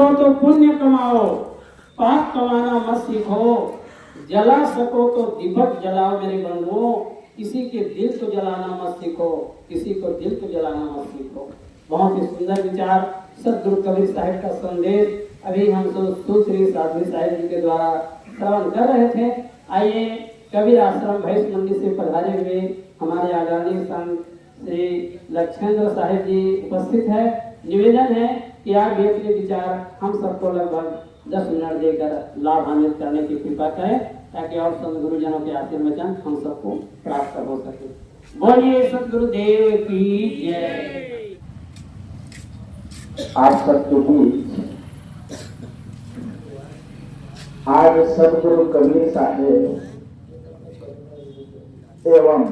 सको तो पुण्य कमाओ, पाप कमाना मत सीखो। जला सको तो दीपक जलाओ मेरे बंधुओं, किसी के दिल को जलाना मत सीखो, किसी को दिल को जलाना मत सीखो। बहुत ही सुंदर विचार सदगुरु कबीर साहिब का संदेश अभी हम सुश्री साध्वी साहिब जी के द्वारा श्रवण कर रहे थे। आइए कबीर आश्रम भैंस मंडी से पधारे हुए हमारे आदरणीय संत श्री लक्ष्मेंद्र साहिब जी उपस्थित है। निवेदन है कि आप भी अपने विचार हम सबको लगभग 10 मिनट देकर लाभान्वित करने की कृपा करें, ताकि और संत गुरुजनों के आशीर्वचन हम सबको प्राप्त हो सके। बोलिए सदगुरुदेव की जय। आप सबके बीच आज सदगुरु कबीर साहिब एवं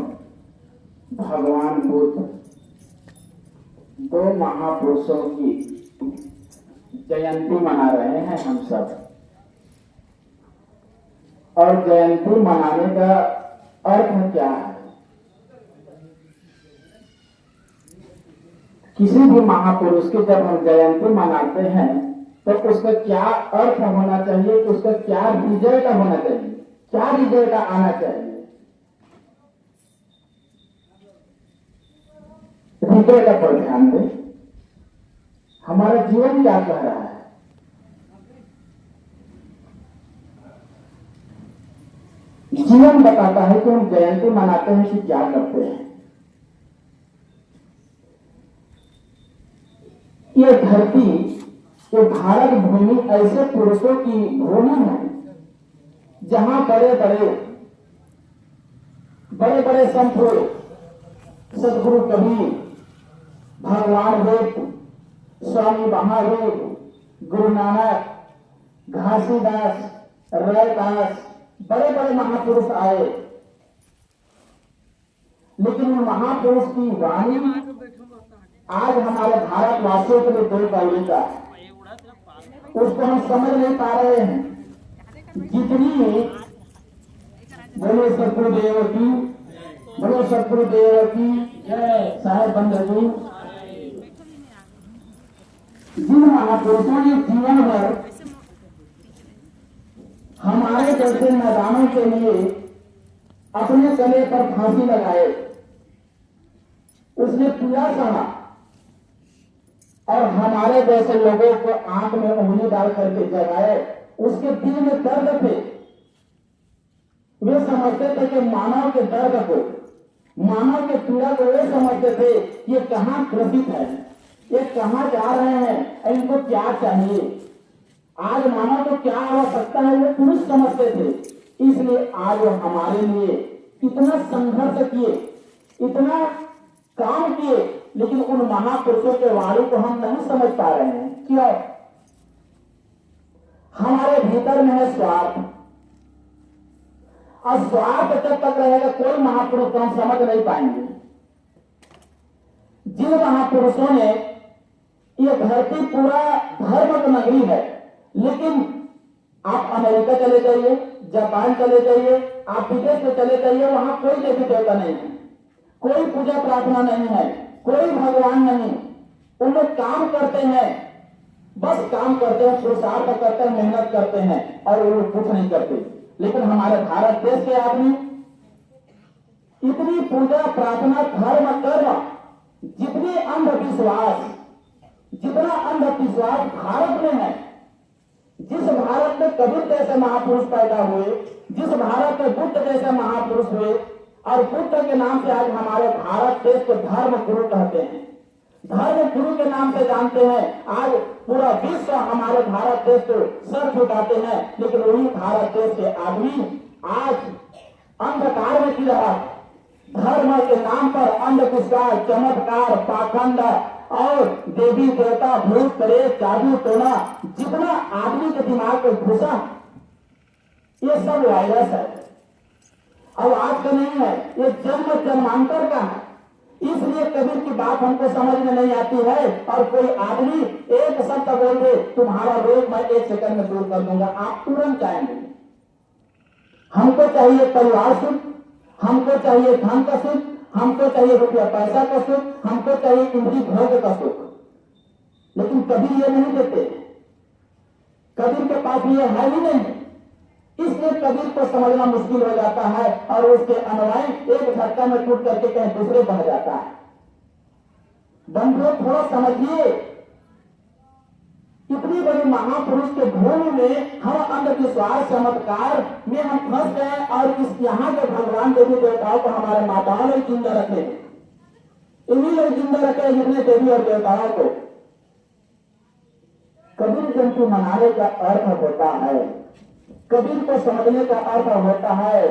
भगवान बुद्ध दो महापुरुषों की जयंती मना रहे हैं हम सब। और जयंती मनाने का अर्थ क्या है? किसी भी महापुरुष की जब हम जयंती मनाते हैं तो उसका क्या अर्थ होना चाहिए, कि उसका क्या रिजल्ट होना चाहिए, क्या रिजल्ट आना चाहिए। रिजल्ट पर ध्यान दें, हमारा जीवन क्या कह रहा है। जीवन बताता है कि हम जयंती मनाते हैं कि क्या करते हैं। ये धरती, ये भारत भूमि ऐसे पुरुषों की भूमि है जहां बड़े बड़े संत हुए, सदगुरु कबीर, भगवान बुद्ध, स्वामी महावीर, गुरु नानक, घासीदास, रैदास, बड़े बड़े महापुरुष आए। लेकिन उन महापुरुष की वाणी आज हमारे भारतवासियों के लिए दो पहलू का, उसको हम समझ नहीं पा रहे हैं। जितनी बोलो सदगुरुदेव की, बोलो सदगुरुदेव की जय। साहेब बंधु, जिन महापुरुषों ने जीवन भर हमारे जैसे मैदानों के लिए अपने गले पर फांसी लगाए, उसने पूरा सहा और हमारे जैसे लोगों को आंख में उंगली डाल करके जगाए, उसके दिल में दर्द थे। वे समझते थे कि मानव के दर्द को, मानव के पीड़ा को वे समझते थे ये कहां ग्रसित है, ये कहां जा रहे हैं, इनको क्या चाहिए, आज मानव को क्या आवश्यकता है, वो पुरुष समझते थे। इसलिए आज वो हमारे लिए इतना संघर्ष किए, इतना काम किए, लेकिन उन महापुरुषों के वाणी को हम नहीं समझ पा रहे हैं। क्यों? हमारे भीतर में है स्वार्थ, और स्वार्थ जब तक रहेगा कोई महापुरुष को हम समझ नहीं पाएंगे। जिन महापुरुषों ने, ये धरती पूरा धर्म की नगरी है, लेकिन आप अमेरिका चले जाइए, जापान चले जाइए, आप विदेश में चले जाइए, वहां कोई देवी देवता नहीं है, कोई पूजा प्रार्थना नहीं है, कोई भगवान नहीं। उन लोग काम करते हैं, बस काम करते हैं, पुरुषार्थ करते हैं, मेहनत करते हैं, और वो लोग कुछ नहीं करते। लेकिन हमारे भारत देश के आदमी इतनी पूजा प्रार्थना, धर्म, कर्म, जितनी अंधविश्वास, जितना अंधविश्वास भारत में है, जिस भारत में कबीर जैसे महापुरुष पैदा हुए, जिस भारत में बुद्ध जैसे महापुरुष हुए, और बुद्ध के नाम से आज हमारे भारत देश को धर्म गुरु कहते हैं, धर्म गुरु के नाम से जानते हैं। आज पूरा विश्व हमारे भारत देश को सर झुकाते हैं, लेकिन वही भारत देश के आदमी आज अंधकार में जी रहा। धर्म के नाम पर अंधविश्वास, चमत्कार, पाखंड और देवी देवता, भूत प्रेत, जादू टोना, जितना आदमी के दिमाग में घुसा, ये सब वायरस है। अब आज का नहीं है, ये जन्म जन्मांतर का है। इसलिए कबीर की बात हमको समझ में नहीं आती है, और कोई आदमी एक शब्द बोल दे, तुम्हारा रोग मैं 1 सेकंड में दूर कर दूंगा, आप तुरंत जाएंगे। हमको चाहिए परिवार सुख, हमको चाहिए धन का सुख, हमको चाहिए रुपया पैसा का सुख, हमको चाहिए इंद्रिय भोग का सुख, लेकिन कबीर ये नहीं देते। कबीर के पास ये है ही नहीं, इसलिए कबीर को समझना मुश्किल हो जाता है और उसके अनुयायी एक झटका में टूट करके कहीं दूसरे बन जाता है। बंधुओं, थोड़ा समझिए, इतनी बड़ी महापुरुष के भूमि में हम अंधविश्वास चमत्कार में हम फंस गए और इस यहाँ के भगवान देवी देवताओं को हमारे माताओं ने जिंदा रखे, इन्हीं लोग जिंदा रखे जितने देवी और देवताओं को। कबीर जयंती मनाने का अर्थ होता है, कबीर को समझने का अर्थ होता है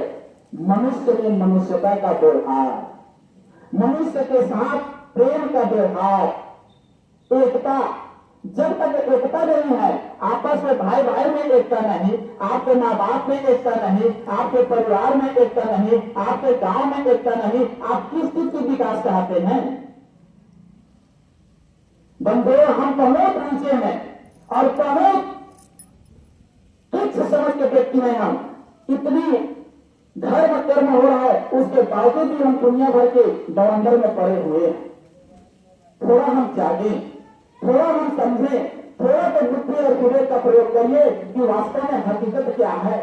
मनुष्य में मनुष्यता का व्यवहार, मनुष्य के साथ प्रेम का व्यवहार, एकता। जब तक एकता नहीं है, आपस में भाई भाई में एकता नहीं, आपके माँ बाप में एकता नहीं, आपके परिवार में एकता नहीं, आपके गांव में एकता नहीं, आप किस चीज की विकास चाहते हैं? बंधुओं, हम बहुत नीचे हैं और बहुत तुच्छ समझ के व्यक्ति हैं। हम इतनी धर्म कर्म हो रहा है, उसके बावजूद भी हम दुनिया भर के बवंडर में पड़े हुए हैं। थोड़ा हम जागे, थोड़ा हम समझें, थोड़ा तो बुद्धि और विवेक का प्रयोग करिए कि वास्तव में हकीकत क्या है।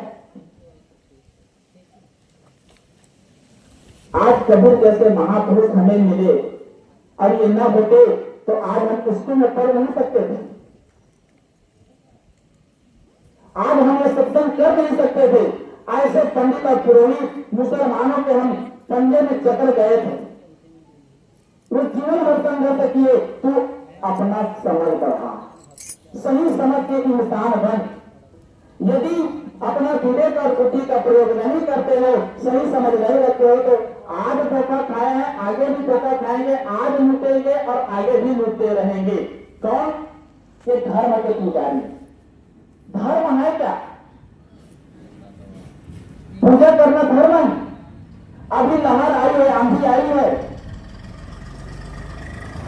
आज कबीर जैसे महापुरुष हमें मिले और ये न होते तो आज हम स्कूल में पढ़ नहीं सकते थे, आज हम ये सत्संग कर नहीं सकते थे। ऐसे पंडित और पुरोहित मुसलमानों के हम पंजे में चकर गए थे। वो जीवन भर संघर्ष किए, तो अपना समझ बढ़ा, सही समझ के इंसान बन। यदि अपना विवेक और बुद्धि का प्रयोग नहीं करते हो, सही समझ नहीं रखते हो, तो आज धोखा खाए हैं, आगे भी धोखा खाएंगे, आज लूटेंगे और आगे भी लूटते रहेंगे। कौन? ये धर्म के पुजारी। धर्म है क्या? पूजा करना धर्म है? अभी लहर आई है, आंधी आई है,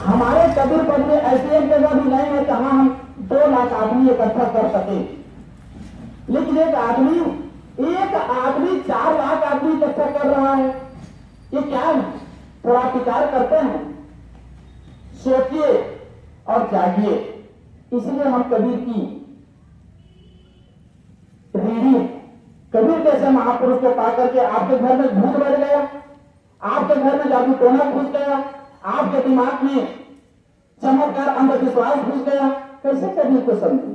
हमारे कबीर पद में ऐसी एक जगह भी नहीं है जहां हम 2 लाख आदमी इकट्ठा कर सके, लेकिन एक आदमी 4 लाख आदमी इकट्ठा कर रहा है। ये क्या है? थोड़ा विचार करते हैं, सोचिए और जागिए। इसलिए हम कबीर की रीढ़ी, कबीर जैसे महापुरुष को पाकर के आपके घर में भूत बैठ गया, आपके घर में जादू टोना घुस गया, आपके दिमाग में चमत्कार अंधविश्वास घुस गया, कैसे कबीर को समझे?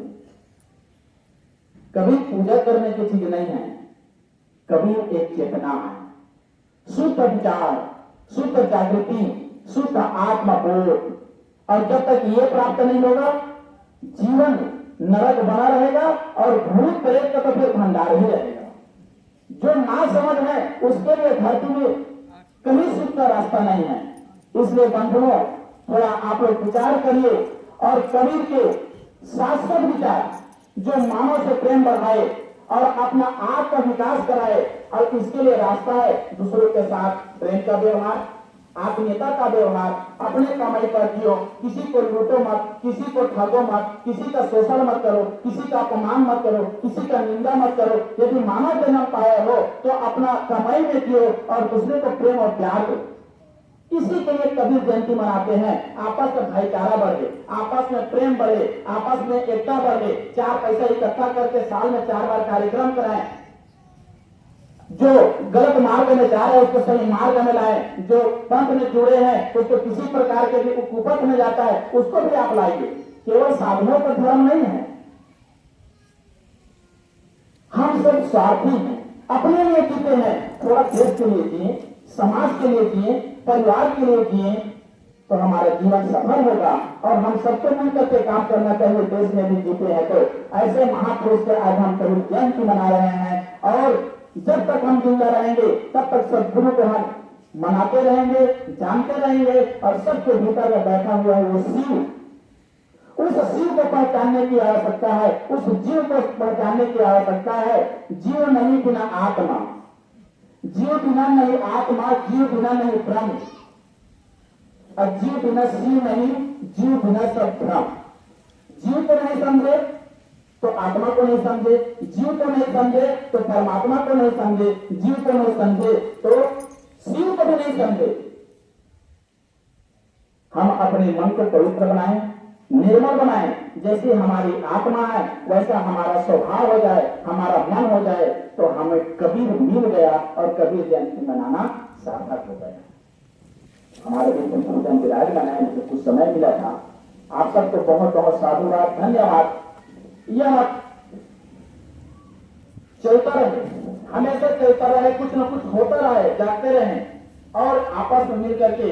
कबीर पूजा करने की चीज नहीं है, कबीर एक चेतना है, शुद्ध विचार, शुद्ध जागृति, शुद्ध आत्मबोध। और जब तक ये प्राप्त नहीं होगा, जीवन नरक बना रहेगा और भूत प्रेत का तो फिर भंडार ही रहेगा। जो ना समझ है उसके लिए धरती में कहीं सुख का रास्ता नहीं है। इसलिए बंधुओं, थोड़ा आप लोग विचार करिए और कबीर के शाश्वत विचार जो मानव से प्रेम बढ़ाए और अपना आप का विकास कराए, और इसके लिए रास्ता है दूसरों के साथ प्रेम का व्यवहार, आत्मीयता का व्यवहार, अपने कमाई पर जियो, किसी को लूटो मत, किसी को ठगो मत, किसी का शोषण मत करो, किसी का अपमान मत करो, किसी का निंदा मत करो। यदि मानव जन्म पाए हो तो अपना कमाई में जियो और दूसरे को प्रेम और प्यार दो। इसी के लिए कबीर जयंती मनाते हैं। आपस में भाईचारा बढ़े, आपस में प्रेम बढ़े, आपस में एकता बढ़े, 4 पैसा इकट्ठा करके साल में 4 बार कार्यक्रम कराएं। जो गलत मार्ग में जा रहे हैं उसको सही मार्ग में लाएं, जो पंथ में जुड़े हैं उसको किसी प्रकार के भी कुपथ में जाता है उसको भी आप लाइए। केवल साधनों का धर्म नहीं है। हम सब स्वार्थी हैं, अपने लिए जीते हैं। थोड़ा देश के लिए जिए, समाज के लिए जिए, परिवार के लिए जिए, तो हमारा जीवन सफल होगा। और हम सबको मिलकर के काम करना चाहिए। देश में भी जीते हैं तो ऐसे महापुरुष से आज हम कबीर जयंती मना रहे हैं, और जब तक हम जिंदा रहेंगे तब तक सदगुरु को हम मनाते रहेंगे, जानते रहेंगे। और सबके भीतर में बैठा हुआ है वो शिव, उस शिव को पहचानने की आवश्यकता है, उस जीव को पहचानने की आवश्यकता है। जीव नहीं बिना आत्मा, जीव बिना नहीं आत्मा, जीव बिना नहीं ब्रह्म, और जीव बिना शिव नहीं, जीव बिना सब भ्रम। जीव को नहीं समझे तो आत्मा को नहीं समझे, जीव को नहीं समझे तो परमात्मा को नहीं समझे, जीव को नहीं समझे तो शिव को भी नहीं समझे। हम अपने मन को पवित्र बनाएं, निर्मल बनाएं, जैसी हमारी आत्मा है वैसा हमारा स्वभाव हो जाए, हमारा मन हो जाए, तो हमें कबीर मिल गया और कबीर जयंती मनाना सार्थक हो गया। हमारे बीच में पूजन विराज मनाने को कुछ समय मिला था। आप सबको बहुत बहुत साधुवाद, धन्यवाद। यह चलता रहे, हमेशा चलता रहे, कुछ न कुछ होता रहे, जागते रहे और आपस में मिलकर के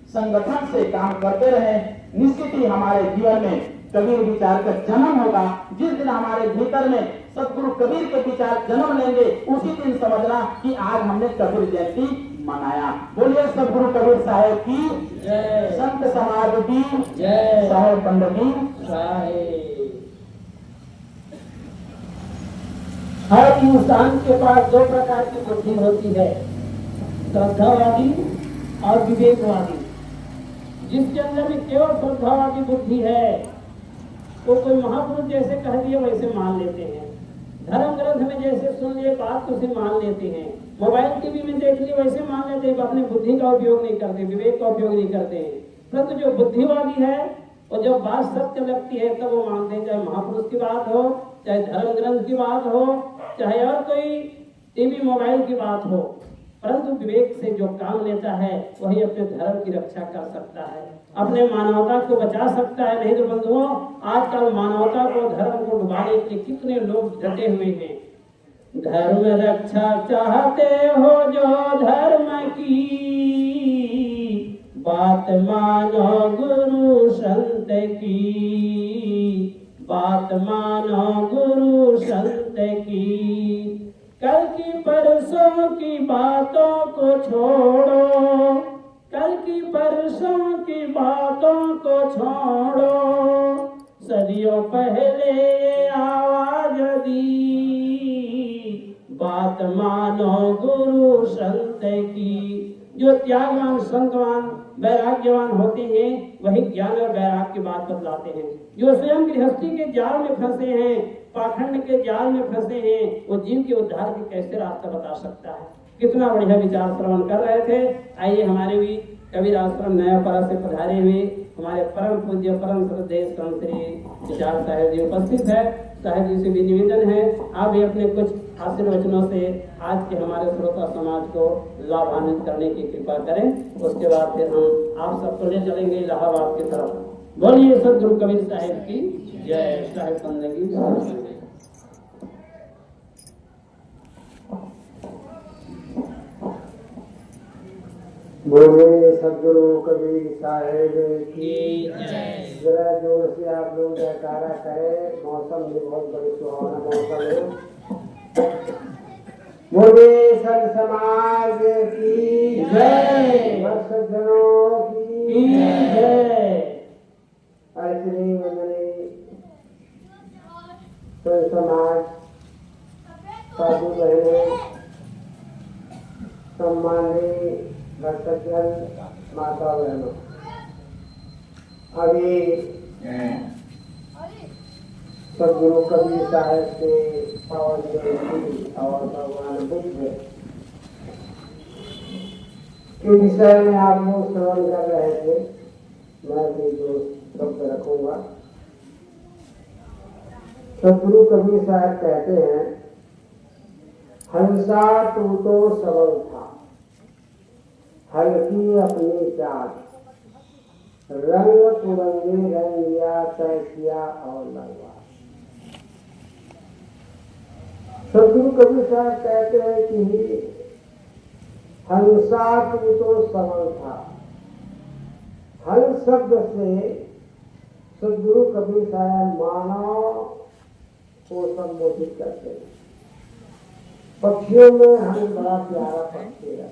संगठन से काम करते रहे। निश्चित ही हमारे जीवन में कबीर विचार का जन्म होगा। जिस दिन हमारे भीतर में सतगुरु कबीर के विचार जन्म लेंगे, उसी दिन समझना कि आज हमने कबीर जयंती मनाया। बोलिए सतगुरु कबीर साहेब की जय, संत समाज की जय, साहेब बंद की साहेब। हर इंसान के पास दो प्रकार की बुद्धि होती है, श्रद्धावादी और विवेकवादी। जिसके अंदर में केवल श्रद्धावादी बुद्धि है वो कोई महापुरुष जैसे कह दिए वैसे मान लेते हैं, धर्म ग्रंथ में जैसे सुन लिए बात तो उसे मान लेते हैं, मोबाइल टीवी में देख लिए वैसे मान लेते हैं, अपनी बुद्धि का उपयोग नहीं करते, विवेक का उपयोग नहीं करते हैं। परंतु जो बुद्धिवादी है और जब बात सत्य लगती है तब वो मानते हैं, चाहे महापुरुष की बात हो, चाहे धर्म ग्रंथ की बात हो, चाहे और कोई टीवी मोबाइल की बात हो। परंतु विवेक से जो काम लेता है वही अपने धर्म की रक्षा कर सकता है, अपने मानवता को बचा सकता है। नहीं तो बंधुओं, आजकल मानवता को, धर्म को डुबाने के कितने लोग डटे हुए हैं। धर्म रक्षा चाहते हो जो धर्म की, बात मानो गुरु संत की, बात मानो गुरु संत की। कल की परसों की बातों को छोड़ो, कल की परसों की बातों को छोड़ो, सदियों पहले आवाज दी, बात मानो गुरु संत की। जो त्यागवान, संतवान, वैराग्यवान होते हैं वही ज्ञान और वैराग्य की बात बतलाते हैं। जो स्वयं गृहस्थी के जाल में फंसे हैं, पाखंड के जाल में फंसे हैं, वो जीव के उद्धार के कैसे रास्ता बता सकता है। कितना बढ़िया विचार श्रवण कर रहे थे। आइए हमारे भी कबीर आश्रम नयापाड़ा से पधारे हुए हमारे परम पूज्य परम श्रद्धेय संत श्री विचार साहेब जी उपस्थित है। साहेब जी से भी निवेदन है आप भी अपने कुछ आशीर्वचनों से आज के हमारे श्रोता समाज को लाभान्वित करने की कृपा करें। उसके बाद फिर हम आप सबको ले चलेंगे इलाहाबाद की तरफ। बोलिए सदगुरु कबीर साहेब की जय। साहेब बंदगी बोले सदगुरु कबीर साहेब की जय। जरा जोर से आप लोग जयकारा करें। मौसम भी बहुत बड़ी सुहावना मौसम है। बोले संत समाज की जय। सज्जनों की जय। ऐसी वंदनी संत समाज, साधु बहने, सम्मानी भक्तजन, माता बहनों, अभी सदगुरु कबीर साहब के पावन जयंती और भगवान बुद्ध के विषय में आप लोग श्रवण कर रहे थे। मैं भी जो शब्द रखूंगा। सदगुरु कबीर साहब कहते हैं, हंसा तू तो सबल था, हल्की अपनी चाल, रंग पुरंगे रंग लिया, तय किया और लगवा। सदगुरु कबीर साहब कहते हैं कि हंसा तू तो सबल था। हंस शब्द से सदगुरु कबीर साहब मानव को संबोधित करते हैं। पक्षियों में हंस बड़ा प्यारा पक्षी है,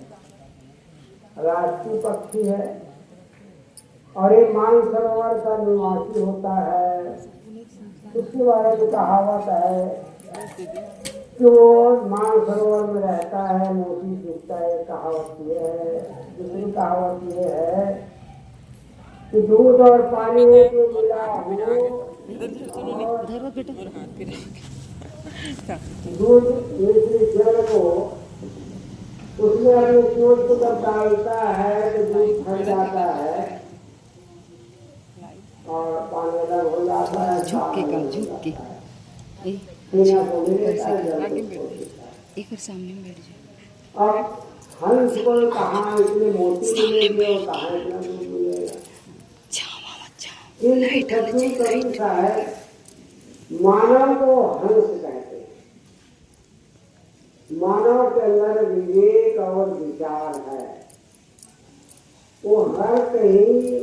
राष्ट्रीय पक्षी है और ये मानसरोवर का निवासी होता है। उसके बारे में कहावत है कि वो मानसरोवर में रहता है, मोती चुगता है। कहावत ये है। दूसरी कहावत ये है कि दूध और पानी में जो मिला हो, दूध जल को उसमें अपने चोट को जब डालता है तो दूध फट जाता है और पानी अलग हो जाता है, झुक के साफ कम अलग हो झुक के जाता है। ए पीना को मिल ऊपर लेता से है, जल आगे को बैठ छोड़ देता है। एक बार सामने में बैठ जाओ। अब हंस को कहाँ इतनी मोती मिलेगी और कहाँ इतना दूध मिलेगा। छावा मत छावा। किंतु सद्गुरु कबीर साहब मानव को हंस कहते हैं। मानव के अंदर विवेक और विचार है। वो हर कहीं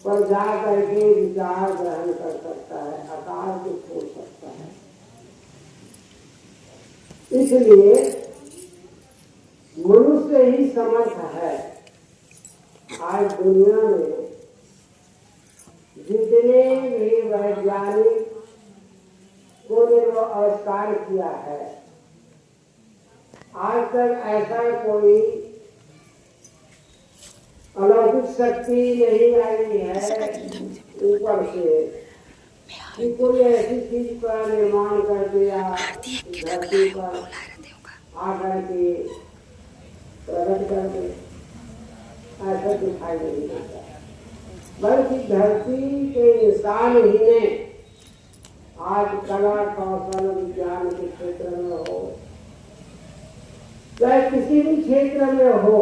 पर जा करके विचार ग्रहण कर सकता है, आकार को छोड़ सकता है। इसलिए मनुष्य ही समर्थ है। आज दुनिया में जितने भी वैज्ञानिक को ने वो आविष्कार किया है, आज तक ऐसा कोई अलौकिक शक्ति नहीं आई है ऊपर से कि कोई ऐसी चीज का निर्माण कर दिया धरती पर आकर के प्रकट कर दे, ऐसा दिखाई नहीं देता। बल्कि धरती के इंसान ही ने आज कला कौशल विज्ञान के क्षेत्र में हो, चाहे किसी भी क्षेत्र में हो,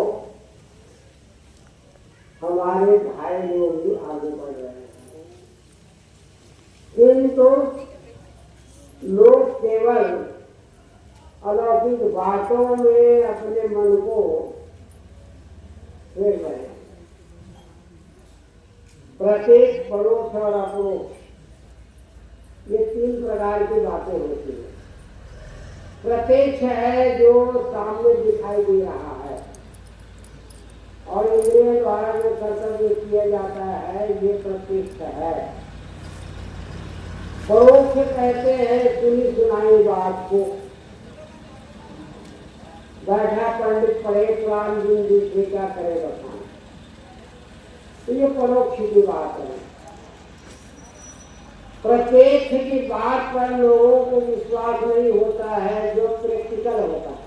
हमारे भाई लोग भी आगे बढ़ रहे हैं। किंतु लोग केवल अलौकिक बातों में अपने मन को फेर रहे हैं। प्रत्येक परोक्ष और अपरोक्ष ये तीन प्रकार की बातें होती हैं। प्रत्यक्ष है जो सामने दिखाई दे रहा है और इंद्रिय द्वारा जो कर्तव्य किया जाता है, ये प्रत्यक्ष है। परोक्ष कहते हैं सुनी सुनाई बात को। बैठा पंडित पढ़े पुराण दिन दूसरे क्या करे बताएं, तो ये परोक्ष की बात है। प्रत्यक्ष की बात पर लोगों को विश्वास नहीं होता है, जो प्रैक्टिकल होता है।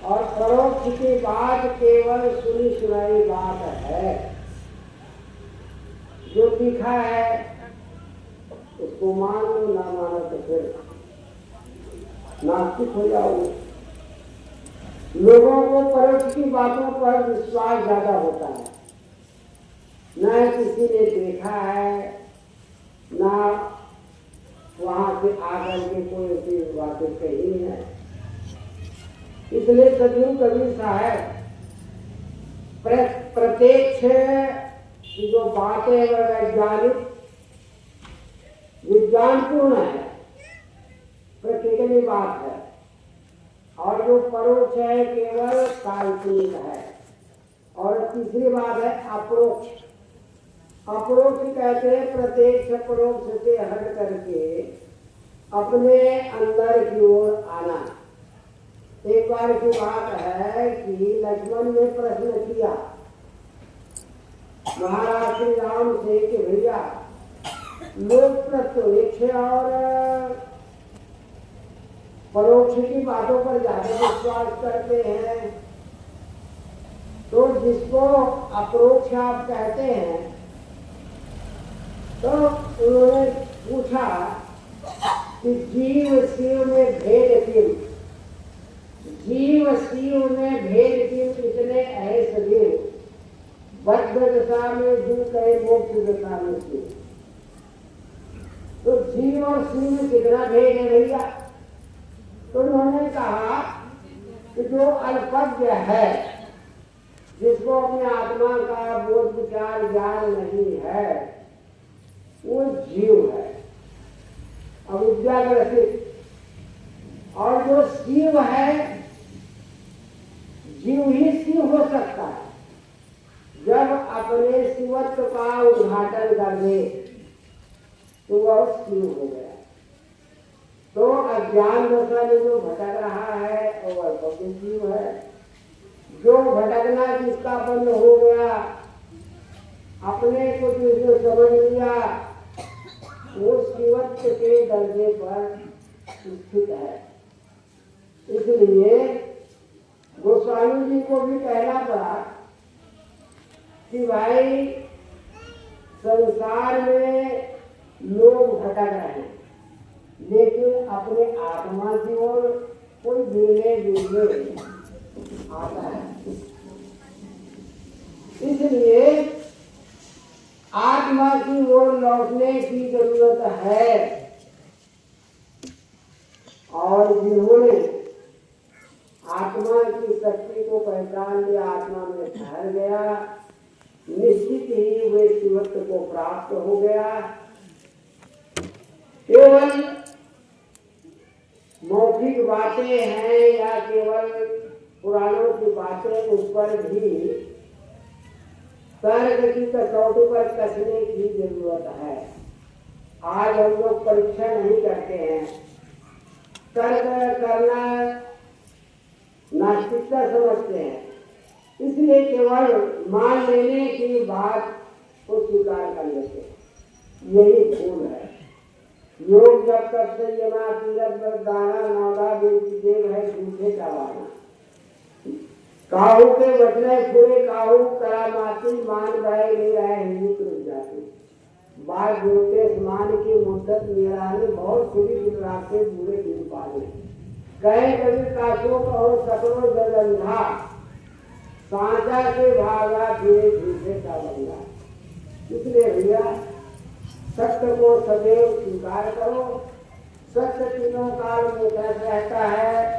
और परोक्ष की बात केवल सुनी सुनाई बात है। जो लिखा है उसको मान लो, ना मानो तो फिर नास्तिक हो जाओगे। लोगों को परोक्ष की बातों पर विश्वास ज्यादा होता है। न किसी ने देखा है, ना वहां से आकर के कोई ऐसी बातें कही है। इसलिए सद्गुरु कबीर साहब प्रत्यक्ष की जो बातें है वह वैज्ञानिक विज्ञानपूर्ण है, प्रैक्टिकली बात है। और जो परोक्ष है केवल काल्पनिक है। और तीसरी बात है अपरोक्ष। अपरोक्ष कहते हैं प्रत्यक्ष परोक्ष से हट करके अपने अंदर की ओर आना। एक बार की बात है कि लक्ष्मण ने प्रश्न किया महाराज श्री राम से कि भैया लोग प्रत्यक्ष और परोक्ष की बातों पर ज्यादा विश्वास करते हैं, तो जिसको अप्रोक्ष आप कहते हैं, तो उन्होंने पूछा कि जीव शिव में भेद क्यों? जीव शिव में भेद क्यों? इतने ऐसे जीव बद्ध दशा में जीव कहे मोक्ष दशा में शिव। तो जीव और शिव में कितना भेद है भैया? तो उन्होंने कहा कि जो अल्पज्ञ है, जिसको अपने आत्मा का बोध विचार ज्ञान नहीं है, वो जीव है, अविद्याग्रसित। और जो शिव है, जीव ही शिव हो सकता है जब अपने शिवत्व का उद्घाटन कर दे, तो वह शिव हो गया। तो अज्ञान दशा में जो भटक रहा है वो अल्पज्ञ जीव है। जो भटकना जिसका बंद हो गया, अपने को जो समझ लिया, वो शिवत्व के दर्जे पर स्थित है। इसलिए गोस्वामी जी को भी कहना पड़ा कि भाई संसार में लोग भटक रहे हैं, लेकिन अपने आत्मा की ओर कोई मिलने जुलने आता है। इसलिए आत्मा की ओर लौटने की जरूरत है। और जिन्होंने आत्मा की शक्ति को पहचान लिया, आत्मा में ठहर गया, निश्चित ही वे शिवत्व को प्राप्त हो गया। केवल मौखिक बातें हैं या केवल पुराणों की बातें, उस पर भी तर्क की कसौटी पर कसने की जरूरत है। आज हम लोग परीक्षा नहीं करते हैं। तर्क करना नास्तिकता समझते हैं, इसलिए केवल मान लेने की बात को स्वीकार कर लेते हैं। यही भूल है। योग जब तक से यमा तीरथ दाना नौदा देव है झूठे का वाना। काहू के बचने पूरे काहू करामाती मान बहे ले रहे हिंदू रुक जाते। बात जोते स्मान की मुद्दत निरानी बहुत खुली रास्ते बुरे दिन पाले। कहे कभी काशों कहो सकरो जगंधा, सांचा से भागा फिरे झूठे का बंगा। इसलिए भैया सत्य को सदैव स्वीकार करो। सत्य तीनों काल में कैसे रहता है।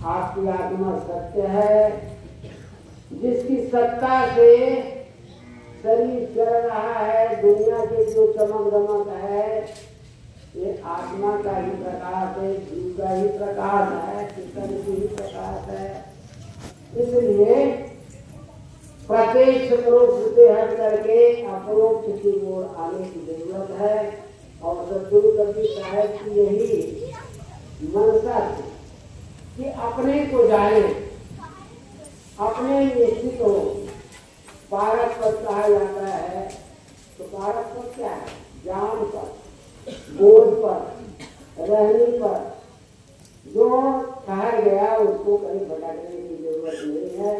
आपकी आत्मा सत्य है, जिसकी सत्ता से शरीर चल रहा है। दुनिया के जो चमक दमक है ये आत्मा का ही प्रकाश है, जीव का ही प्रकाश है, चिंतन की ही प्रकाश है। इसलिए प्रत्यक्ष परोक्ष से हट करके अपरोक्ष की ओर आने की जरूरत है। और सद्गुरु कबीर साहब की यही मनसा थी कि अपने को जाने, अपने निश्चित हो। पारक पद कहा जाता है, तो पारक पद क्या है? ज्ञान पर, बोध पर, रहने पर। जो ठहर गया उसको कहीं भटकने की जरूरत नहीं है।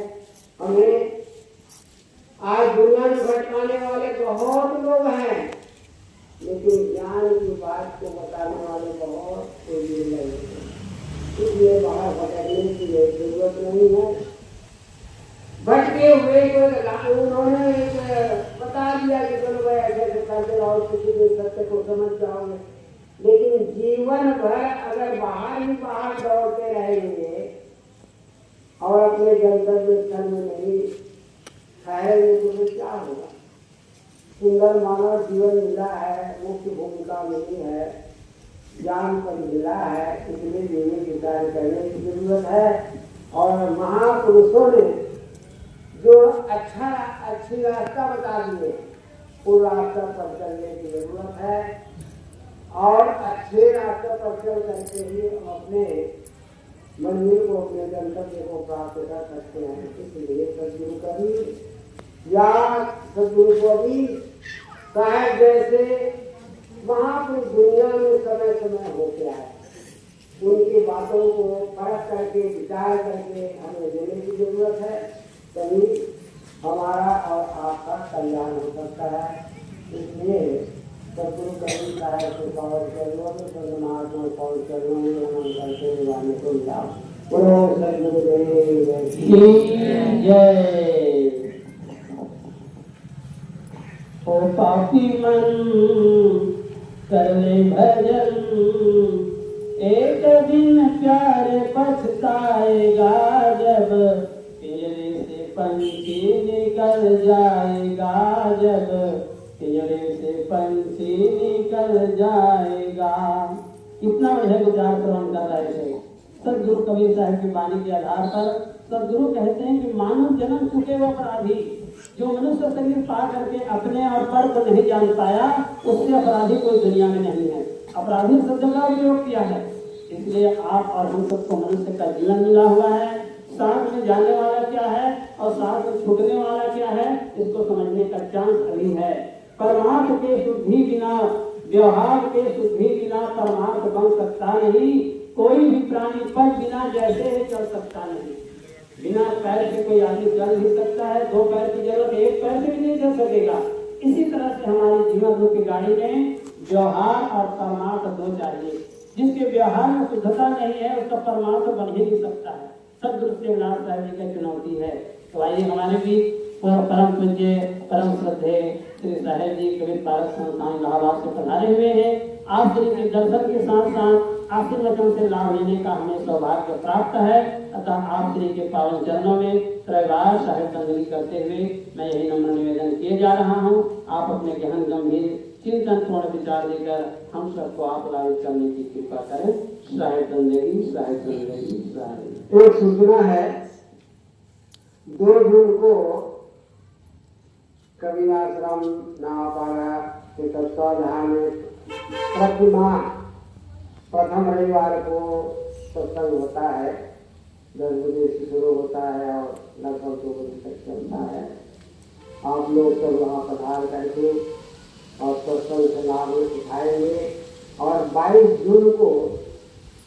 हमें आज दुनिया में भटकाने वाले बहुत लोग हैं, लेकिन ज्ञान की बात को बताने वाले बहुत कोई नहीं है। इसलिए बाहर भटकने की जरूरत नहीं है। भटके हुए को उन्होंने बता दिया कि चलो भाई ऐसे करते रहो, किसी भी सत्य को समझ जाओगे। लेकिन जीवन भर अगर बाहर ही बाहर दौड़ते रहेंगे और अपने गंतव्य स्थल में नहीं ठहरेंगे तो क्या होगा। सुंदर मानव जीवन मिला है, मुख्य भूमिका मिली है, ज्ञान पर मिला है, इसलिए जीवन की कार्य करने की जरूरत है। और महापुरुषों ने जो अच्छी रास्ता बता दिए, वो रास्ता पर चलने की जरूरत है। और अच्छे रास्ते पर चल करके ही हम अपने मंजिल को, अपने गंतव्य को प्राप्त कर सकते हैं। इसलिए सद्गुरु कबीर या सद्गुरु कबीर साहब जैसे महापुरुष दुनिया में समय समय होते आए, उनकी बातों को परख करके विचार करके हमें देने की जरूरत है। तभी हमारा और आपका कल्याण हो सकता है। इसलिए सद्गुरु कबीर साहब के पावन चरणों में, संतमात्मा पावन चरणों में नमन करते हुए को मिला। बोलो सद्गुरुदेव की जय। ओ पापी मन कर ले भजन, एक दिन प्यारे पछताएगा जब पिंजरे से पंछी निकल जाएगा। जब पिंजरे से पंछी निकल जाएगा। इतना वह गुजार श्रवण कर रहे थे। सद्गुरु कबीर साहब की वाणी के आधार पर सद्गुरु कहते हैं कि मानव जन्म चुके हुए अपराधी, जो मनुष्य शरीर पा करके अपने और पर को नहीं जान पाया, उससे अपराधी कोई दुनिया में नहीं है। अपराधी शब्द का उपयोग किया है। इसलिए आप और हम सबको मनुष्य का जीवन मिला हुआ है। साथ में जाने वाला क्या है और साथ में छूटने वाला क्या है, इसको समझने का चांस अभी है। परमार्थ के शुद्धि बिना, व्यवहार के शुद्धि बिना परमार्थ बन सकता नहीं। कोई भी प्राणी पग बिना जैसे है चल सकता नहीं। बिना पैर के कोई आदमी चल नहीं सकता है। दो पैर की जरूरत, एक पैर से भी नहीं चल सकेगा। इसी तरह से हमारे जीवन रूपी गाड़ी में व्यवहार और परमार्थ दो चाहिए। जिसके व्यवहार में शुद्धता नहीं है उसका परमार्थ बन ही नहीं सकता है। सदगुरु प्रेमनाथ साहब जी की चुनौती है। तो आइए हमारे भी परम पूज्य परम श्रद्धे श्री साहेब जी कबीर पारक संस्थान इलाहाबाद से पधारे हुए हैं। आप श्री के दर्शन के साथ साथ आशीर्वचन से लाभ लेने का हमें सौभाग्य प्राप्त है। अतः आप श्री के पावन चरणों में त्रैवार साहेब बंदगी करते हुए मैं यही नम्र निवेदन किए जा रहा हूँ। आप अपने गहन गंभीर चिंतन पूर्ण विचार देकर हम सबको आप लाभित करने की कृपा करें। साहेब बंदगी साहेब बंदगी साहेब। एक सूचना है, 2 जून को कबीर आश्रम नावापाड़ा के तत्वाधान में प्रतिमाह प्रथम रविवार को सत्संग होता है। 10 बजे से शुरू होता है और लगभग 2 बजे तक चलता है। आप लोग सब वहाँ पधार करके और सत्संग से लाभ उठाएंगे। और 22 जून को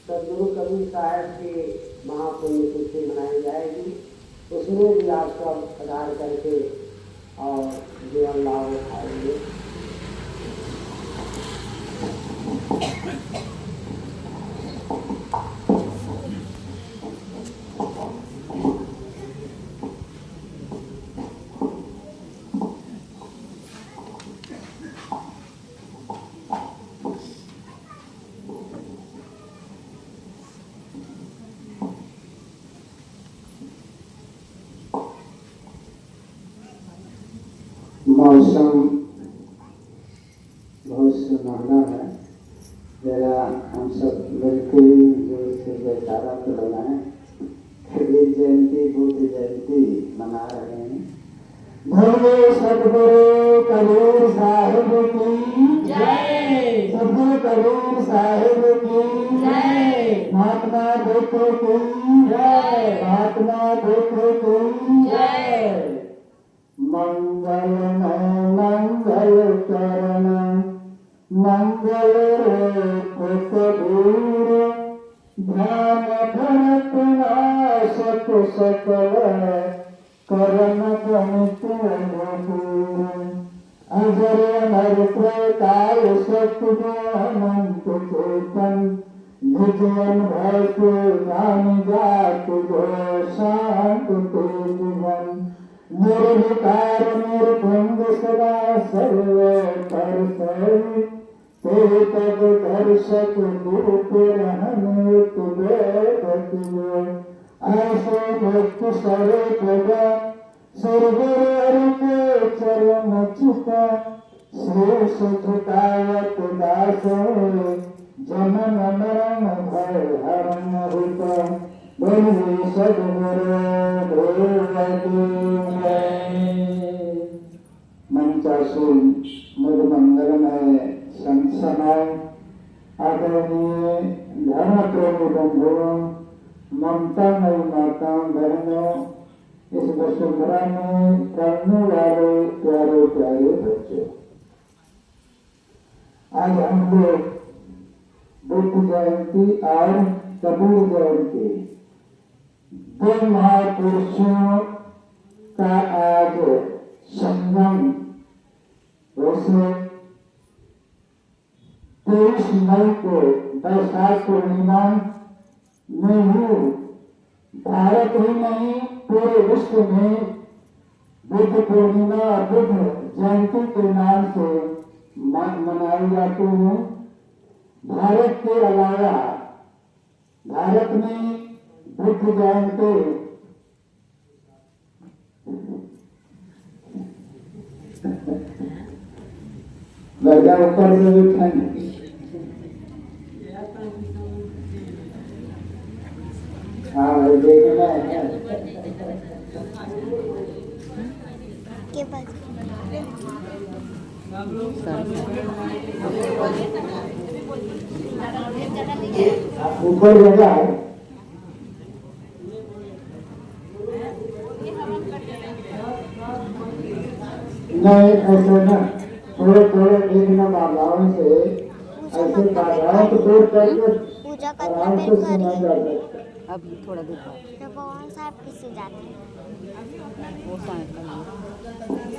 सदगुरु कबीर साहब की महापुण्य तिथि मनाई जाएगी। उसमें भी आप सब पधार करके और जीवन लाभ उठाएंगे। मौसम बहुत सुनहरा है। जरा हम सब मिलकर जोर से जयकारा तो लगाएं। कबीर जयंती बुद्ध जयंती मना रहे हैं। भोले सदगुरु कबीर साहिब की जय। सदगुरु कबीर साहिब की जय। महात्मा दुख की जय। महात्मा दुख की जय। मंगल में मंगल चरण मंगल रूप कबीर ध्यान भरत नाशक सकल कर्म गणित अनुकूल अजर अमर प्रकाश सत्य अनंत चेतन विजयन भय को ज्ञान जात जो शांत तेजवन निर्विकार निर्भंग सदा सर्व पर ते तब दर्शक रूप रहने तुझे ऐसे भक्त स्वरूप सर्वर के चरण चिता शेष झुकावत दास जनन मरण भय हरण होता बोलिए सदगुरु मंचासून मधुमंगलमय संत समाज आदरणीय धर्म प्रेमी बंधुओं, ममता मई माताओं बहनों, इस वसुंधरा में करने वाले प्यारे प्यारे बच्चों, आज हम लोग बुद्ध जयंती और कबीर जयंती 2 महापुरुषों का आज संगम। वैसे 23 मई को बैसाख पूर्णिमा में ही भारत ही नहीं पूरे विश्व में बुद्ध पूर्णिमा और बुद्ध जयंती के नाम से मनाई जाती है। भारत के अलावा भारत में बुद्ध जयंती वर्गा ऊपर से भी ठंड हाँ भाई देखना है के पास ऊपर जगह है। नहीं ऐसे ना थोड़े थोड़े देखना बाधाओं से ऐसे बाधाओं को दूर करके पूजा आराम करके से सुना जाता है। अभी थोड़ा दूर तो भगवान साहब किससे जाते हैं वो साइड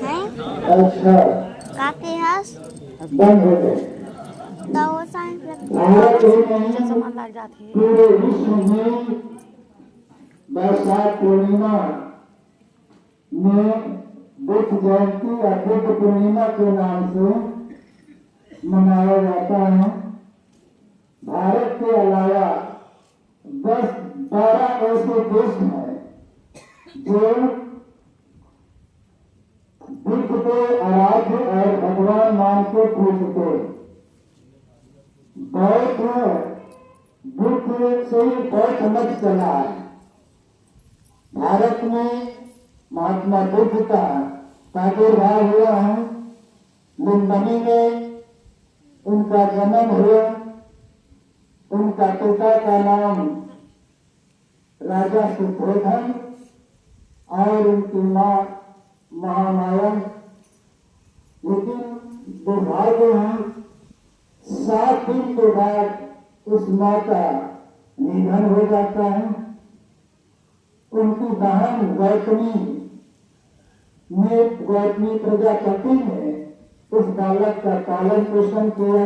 हैं? अच्छा Kaki has बंद हो गए। tahu saya भारत ही नहीं पूरे विश्व में वैशाख पूर्णिमा में बुद्ध जयंती या बुद्ध पूर्णिमा के नाम से मनाया जाता है। भारत के अलावा 10-12 ऐसे देश हैं जो बुद्ध को आराध्य और भगवान मान के पूजते। बौद्ध बुद्ध से बौद्ध मत चला है। भारत में महात्मा बुद्ध का प्रादुर्भाव हुआ है। लुम्बिनी में उनका जन्म हुआ। उनका पिता का नाम राजा शुद्धोधन और उनकी मां महामाया। लेकिन दुर्भाग्य है 7 दिन के बाद उस मां का निधन हो जाता है। उनकी बहन गौतमी प्रजापति ने उस बालक का पालन पोषण किया।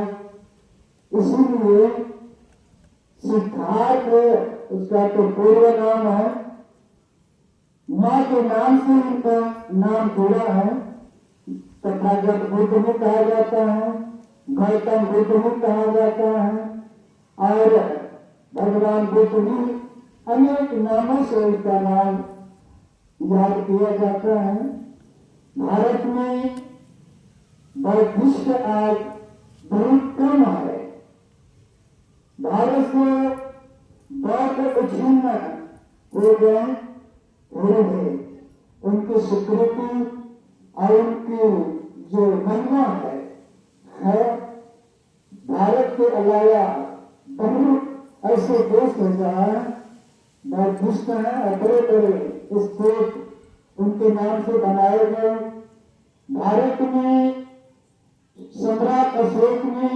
इसीलिए सिद्धार्थ उसका तो पूर्व नाम है। मां के नाम से उनका नाम जुड़ा है। तथागत बुद्ध भी कहा जाता है, गौतम बुद्ध भी कहा जाता है और भगवान बुद्ध भी अनेक नामों से उसका नाम याद किया जाता है। भारत में बौद्धिस्ट आज बहुत कम है। भारत से बौद्ध उच्छिन्न हो गए धीरे धीरे। उनकी स्वीकृति और उनकी जो महिमा है भारत के अलावा बहुत ऐसे देश हैं जहाँ बौद्धिस्ट हैं और बड़े बड़े स्टेट उनके नाम से बनाए गए। भारत में सम्राट अशोक ने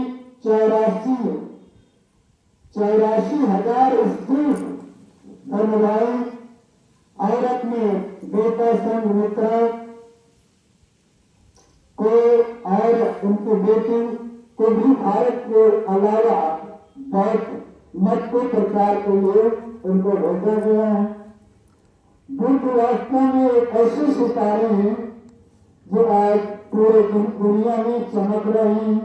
84,000 स्त्रीट बनवाए और अपने बेटा संघमित्रा को और उनके बेटी को भी भारत के अलावा बौद्ध मत को प्रचार के लिए उनको भेजा गया है। बुद्ध वास्तव में एक ऐसे सितारे हैं जो आज पूरे दुनिया में चमक रहे हैं।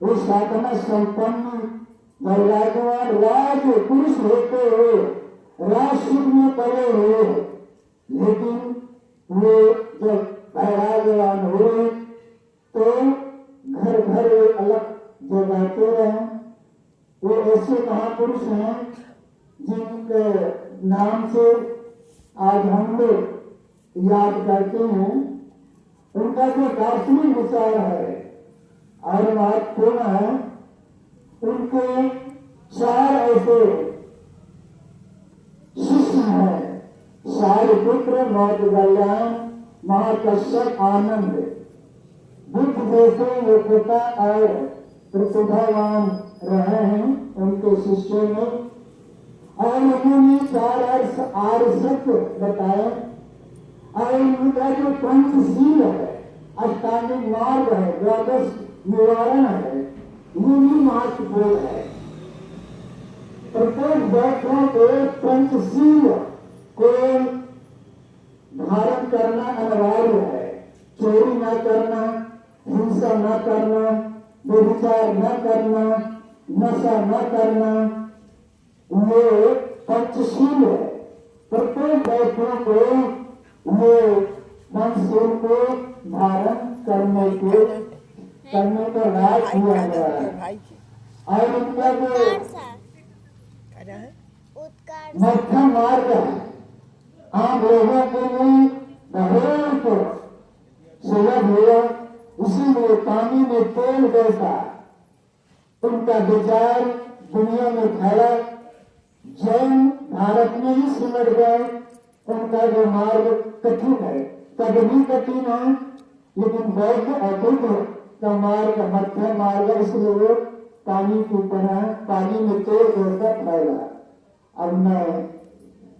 वो साधना संपन्न वैराग्यवान राज पुरुष होते हुए राजसूय में पड़े हुए, लेकिन वे जब वैराग्यवान हुए तो घर घर वे अलग जगाते रहे। वो ऐसे महापुरुष हैं जिनके नाम से आज हम लोग याद करते हैं। उनका जो दार्शनिक विचार है और महत्वपूर्ण है, उनके 4 ऐसे शिष्य हैं। शारिपुत्र, मौदगल्याण, महाकश्यप, आनंद। बुद्ध जैसे योग्यता और प्रतिभावान रहे हैं उनके शिष्यों में और उन्होंने 4 आर्य सत्य बताए और उनका जो पंचशील है, अष्टांगिक मार्ग है, द्वादश निवारण है, ये भी महत्वपूर्ण है। प्रत्येक बौद्धों को पंचशील को धारण करना अनिवार्य है। चोरी न करना, हिंसा न करना, व्यभिचार न करना, नशा न करना, ये पंचशील है। प्रत्येक बौद्धों को ये पंचशील को धारण करने का राज दिया गया है। और उनका जो मध्यम मार्ग है, आम लोगों के लिए बहुत सुलभ हुआ। इसीलिए पानी में तेल जैसा उनका विचार दुनिया में फैला। जैन भारत में ही सिमट गए। उनका जो मार्ग कठिन है, कदमी कठिन है, लेकिन बौद्ध और बुद्ध का मार्ग मध्यम मार्ग, इसलिए पानी की तरह पानी में तेल जैसा फैला। अब मैं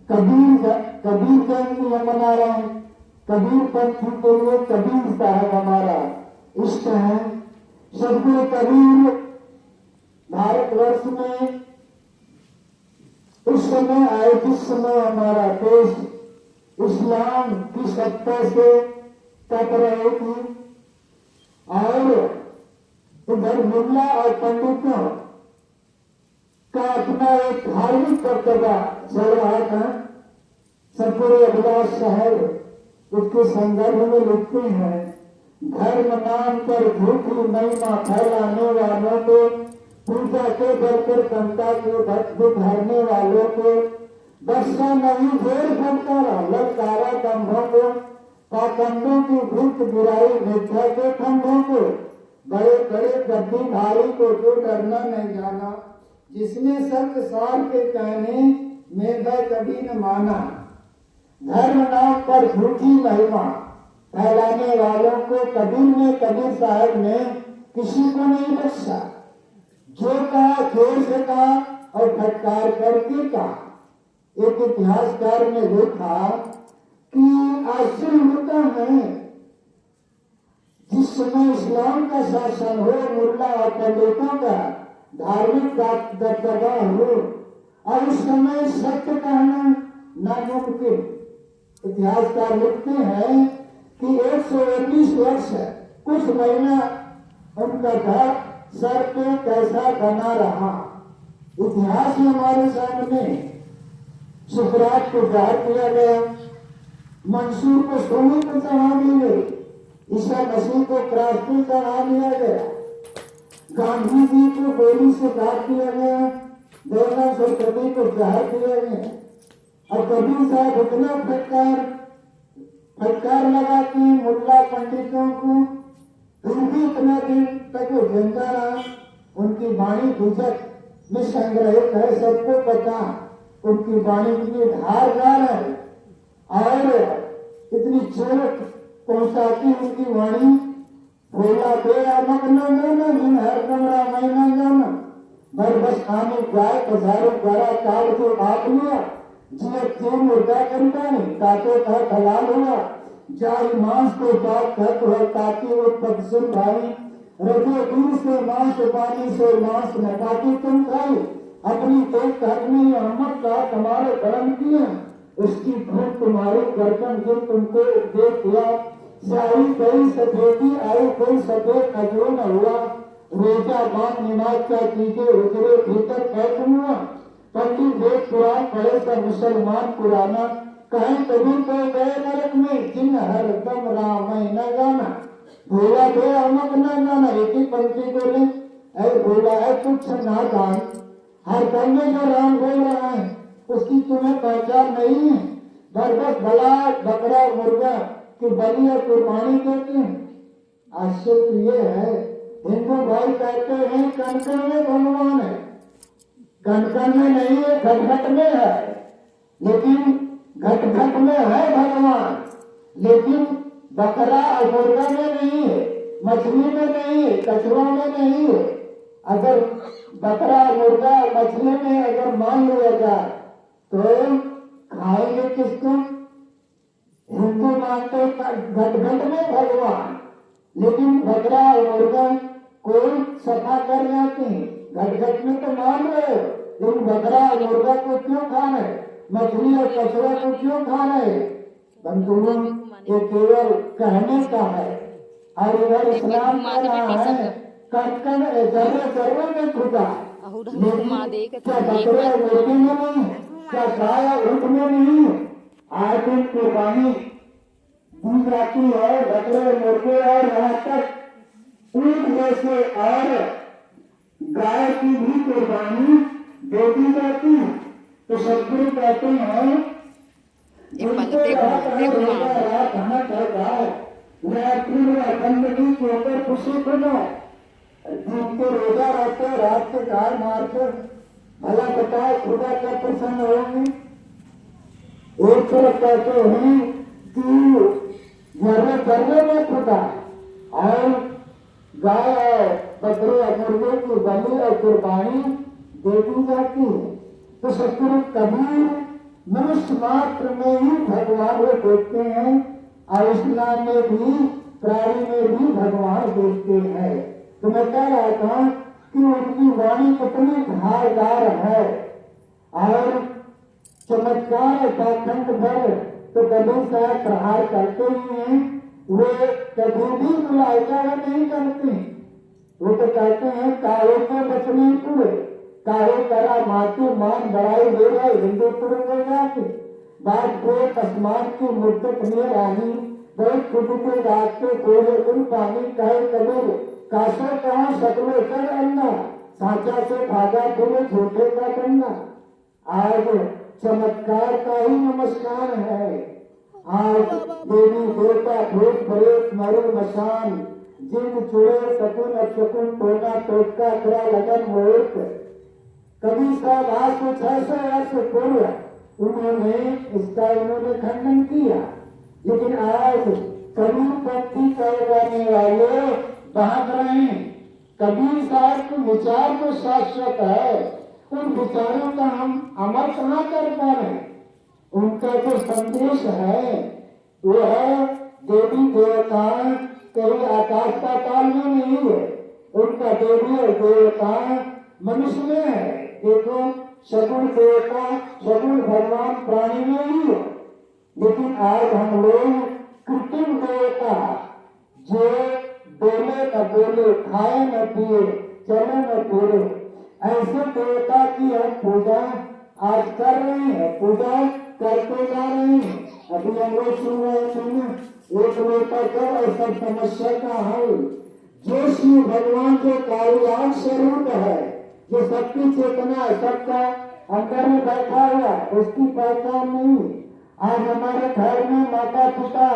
कबीर जयंती हम मना रहे हैं। कबीर पंथी के लिए कबीर साहब हमारा इष्ट हैं। सदगुरु कबीर भारतवर्ष में उस समय आए जिस समय हमारा देश इस्लाम की सत्ता से तप रहे थे और इधर मुल्ला और पंडितों का अपना एक धार्मिक कर्तव्य चल रहा था। सदगुरु अभिलाष साहब उसके संदर्भ में लिखते हैं, धर्म नाम पर झूठी महिमा फैलाने वालों को, पूजा के बल पर जनता को भक्त भरने वालों को बख्शा नहीं, ढेर फटकारा ललकारा खंभों को, पाखंडों की भूत गिराई मिथ्या के खंभों को, बड़े बड़े गद्दीधारी को जो डरना नहीं जाना, जिसने सत्य सार के कहने मेधा कभी न माना। धर्म नाम पर झूठी महिमा फैलाने वालों को कबीर साहब ने किसी को नहीं बख्शा। जो कहा जोर से कहा और फटकार करके कहा। एक इतिहासकार ने लिखा कि आश्चर्य होता है जिस समय इस्लाम का शासन हो, मुल्ला और पंडितों का धार्मिक दबदबा हो और उस समय सत्य कहना नामुमकिन। इतिहासकार लिखते हैं कि 119 वर्ष कुछ महीना उनका घर सर पे कैसा बना रहा। इतिहास में हमारे सामने सुकरात को जाहिर किया गया, मंसूर को सोने पर चढ़ा दी गई, ईसा मसीह को क्रॉस पर चढ़ा दिया गया, गांधी जी को गोली से काट दिया गया, देवनाथ सरस्वती को जाहिर किया गया। और कबीर साहब इतना फटकार लगाते हैं मुल्ला पंडितों को, फिर भी इतना दिन तक वो जिंदा रहा। उनकी वाणी गुजर में संग्रहित है, सबको पता उनकी वाणी कितनी धारदार है और इतनी चोट पहुंचाती उनकी वाणी। बोला तेरा मगन हर कमरा महीना जाना, बस खाने गाय पधारो द्वारा काट को आप लिया, जिये मुर्दा करता नहीं काटो का हलाल हुआ, जाई मांस को बात खत हो ताकि वो पद सुन भाई, रखे दूर से मांस पानी से मांस न ताकि तुम खाई, अपनी एक हक में अहमद का तुम्हारे कर्म किए, उसकी भूख तुम्हारी गर्दन जो तुमको उपदेश हुआ, स्याही कई सफेदी आई कोई सफेद अजो न हुआ, रोजा बात नमाज का कीजिए उजरे भीतर कैसे हुआ, पंडित वेद पुराण पढ़े सब मुसलमान पुराना, कहीं कबीर को गए नरक में जिन हर दम राम न जाना, भोला दे अमक न जाना। एक ही पंक्ति को ले ऐ भोला है कुछ ना जान, हर दम में जो राम बोल रहा है उसकी तुम्हें पहचान नहीं है। बरबस भला बकरा मुर्गा की बलि और कुर्बानी देते हैं। आश्चर्य ये है हिंदू भाई कहते हैं कण में भगवान है, कण में नहीं है, घट में है, लेकिन घट में है भगवान, लेकिन बकरा और मुर्गा में नहीं है, मछली में नहीं है, कछुआ में नहीं है। अगर बकरा मुर्गा मछली में अगर मान लिया जाए तो खाएंगे किसको? हिंदू मानते घट में भगवान, लेकिन बकरा और मुर्गा कोई सफा कर जाते हैं। घट में तो मान रहे हो, लेकिन बकरा और मुर्गा को क्यों खा रहे, मछली और कछुआ को क्यों खा रहे? बंधुओं ये केवल कहने का है और इधर इस्लाम कह रहा है कण जर्रे में खुदा, लेकिन क्या बकरे और मुर्गे में नहीं, क्या गाय और ऊंट में नहीं? आज दिन कुर्बानी दी जाती है बकरे और मुर्गे और यहाँ तक ऊंट जैसे और गाय की भी कुर्बानी दे दी जाती है। तो सदगुरु कहते हैं गंदगी के ऊपर खुशी खुलो, दिन के रोजा रहते रात के गाय मारकर भला बताए खुदा का प्रसन्न होंगे। एक तरफ कहते हैं कि जर्रे में खुदा और गाय बकरे और मुर्गे की बलि और कुर्बानी दे दी जाती है। तो सदगुरु कबीर मनुष्य मात्र में ही भगवान को देखते हैं और इस्लाम में भी प्राणी में भी भगवान देखते हैं। तो मैं कह रहा था कि उनकी वाणी कितनी धारदार है और चमत्कार पाखंड भर तो कभी साहब प्रहार करते ही हैं। वे कभी भी मुलायका नहीं करते। वो तो कहते हैं काहे के बचने पूरे काहे करा मातु मान बड़ाई ले रहे हिंदुपुर में जाके बात को तस्मात की मुद्दत में रानी बहुत खुद के रास्ते कोरे उन पानी कहे कबीर काशा कहा सकलो कर अन्ना साचा से भागा फिरे झूठे का करना। आज चमत्कार का ही नमस्कार है। आज देवी देवता भूत प्रेत मरु मशान जिन चुड़े शकुन अपशकुन टोना टोटका करा लगन मुहूर्त कभी साहब आज से 600 वर्ष पूर्व उन्होंने खंडन किया। लेकिन आज कबीर पंथी करने वाले भाग रहे हैं। कबीर साहब के विचार तो शाश्वत है, उन विचारों का हम अमल कहाँ कर पा रहे हैं। उनका जो संदेश है वो है देवी देवता कहीं आकाश पाताल में नहीं है। उनका देवी और देवता मनुष्य में है। देखो सगुण देवता सगुण भगवान प्राणी में ही है। लेकिन आज हम लोग कृत्रिम देवता जो बोले न बोले खाए न पिए चले न बोले ऐसे देवता की हम पूजा आज कर रहे हैं, पूजा करते जा रहे हैं। अभी हम लोग सुन रहे थे ना एक बेटा कर और सब समस्या का हल जो श्री भगवान के कालियाग स्वरूप है, जो सबकी चेतना सबका अंदर में बैठा हुआ उसकी पहचान नहीं। आज हमारे घर में माता पिता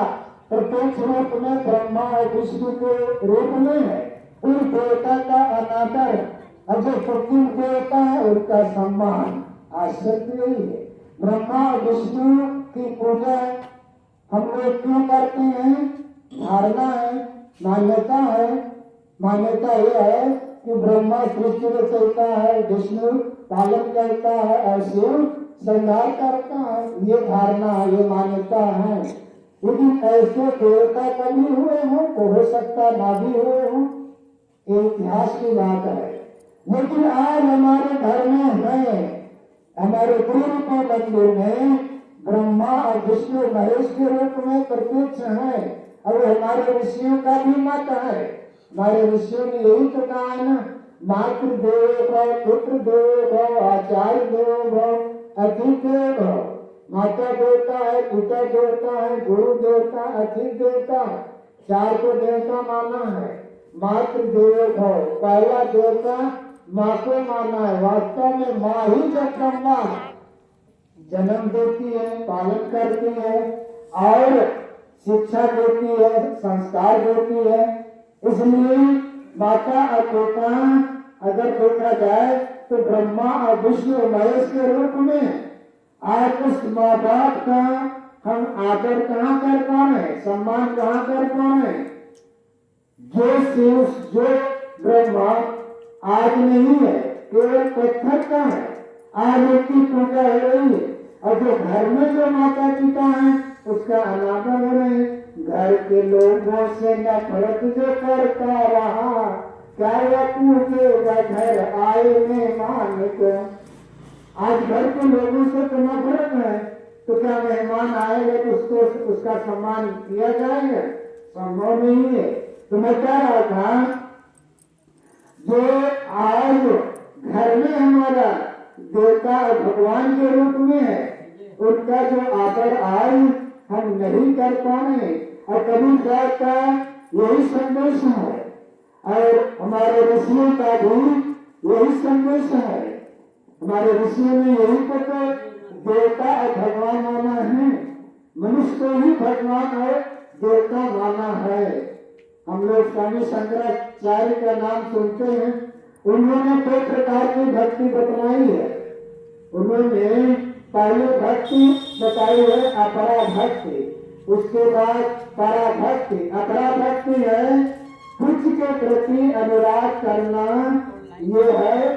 प्रत्यक्ष रूप में ब्रह्मा और विष्णु के रूप में है। उन देवता का अनादर और जो कृत्रिम देवता है उनका सम्मान आश्चर्य यही है। ब्रह्मा और विष्णु की पूजा हम लोग क्यों करते हैं? धारणा है, मान्यता है। मान्यता यह है कि ब्रह्मा सृष्टि रचता है, विष्णु पालन करता है और शिव संहार करता है। ये धारणा है, ये मान्यता है। लेकिन ऐसे देवता कभी हुए हों तो हो सकता ना भी हुए हों, इतिहास की बात है। लेकिन आज हमारे घर में है, हमारे गुरु के मंदिर में ब्रह्मा और विष्णु महेश के रूप में प्रत्यक्ष है। और हमारे ऋषियों का भी मत है। हमारे ऋषियों ने यही तो कहा है ना, मातृ देवो भव, पुत्र देवो भव, आचार्य देवो भव, अतिथि देवो भव। माता देवता है, पिता देवता है, गुरु देवता, अतिथि देवता, चार को देवता माना है। मातृ देवो भव, पहला देवता माँ को माना है। वास्तव में माँ ही जगदम्बा जन्म देती है, पालन करती है और शिक्षा देती है, संस्कार देती है। इसलिए माता और पिता अगर देखा जाए तो ब्रह्मा और विष्णु महेश के रूप में आज उस माँ बाप का हम आदर कहाँ कर पा रहे हैं, सम्मान कहाँ कर पा रहे हैं। जो शिव जो ब्रह्मा आज नहीं है, केवल पत्थर का है, आज उसकी पूजा हो रही है। और जो घर में जो माता पिता है उसका अनादर हो रहे हैं। घर के लोगों से नफरत जो करता रहा, क्या पूछेगा घर आए मेहमान को। आज घर के लोगों से तो नफरत है, तो क्या मेहमान आएगा तो उसको उसका सम्मान किया जाएगा? संभव नहीं है। तो मैं कह रहा था जो आज घर में हमारा देवता और भगवान के रूप में है, उनका जो आदर आज हम नहीं कर पा रहे। और कभी का यही संदेश है और हमारे ऋषियों का भी यही संदेश है। हमारे ऋषियों ने यही तो देवता और भगवान माना है, मनुष्य को ही भगवान और देवता माना है। हम लोग स्वामी शंकराचार्य का नाम सुनते हैं। उन्होंने दो प्रकार की भक्ति बतलाई है। उन्होंने पहले भक्ति बताई है अपरा भक्ति, उसके बाद पराभक्ति। अपरा भक्ति है कुछ के प्रति अनुराग करना, ये है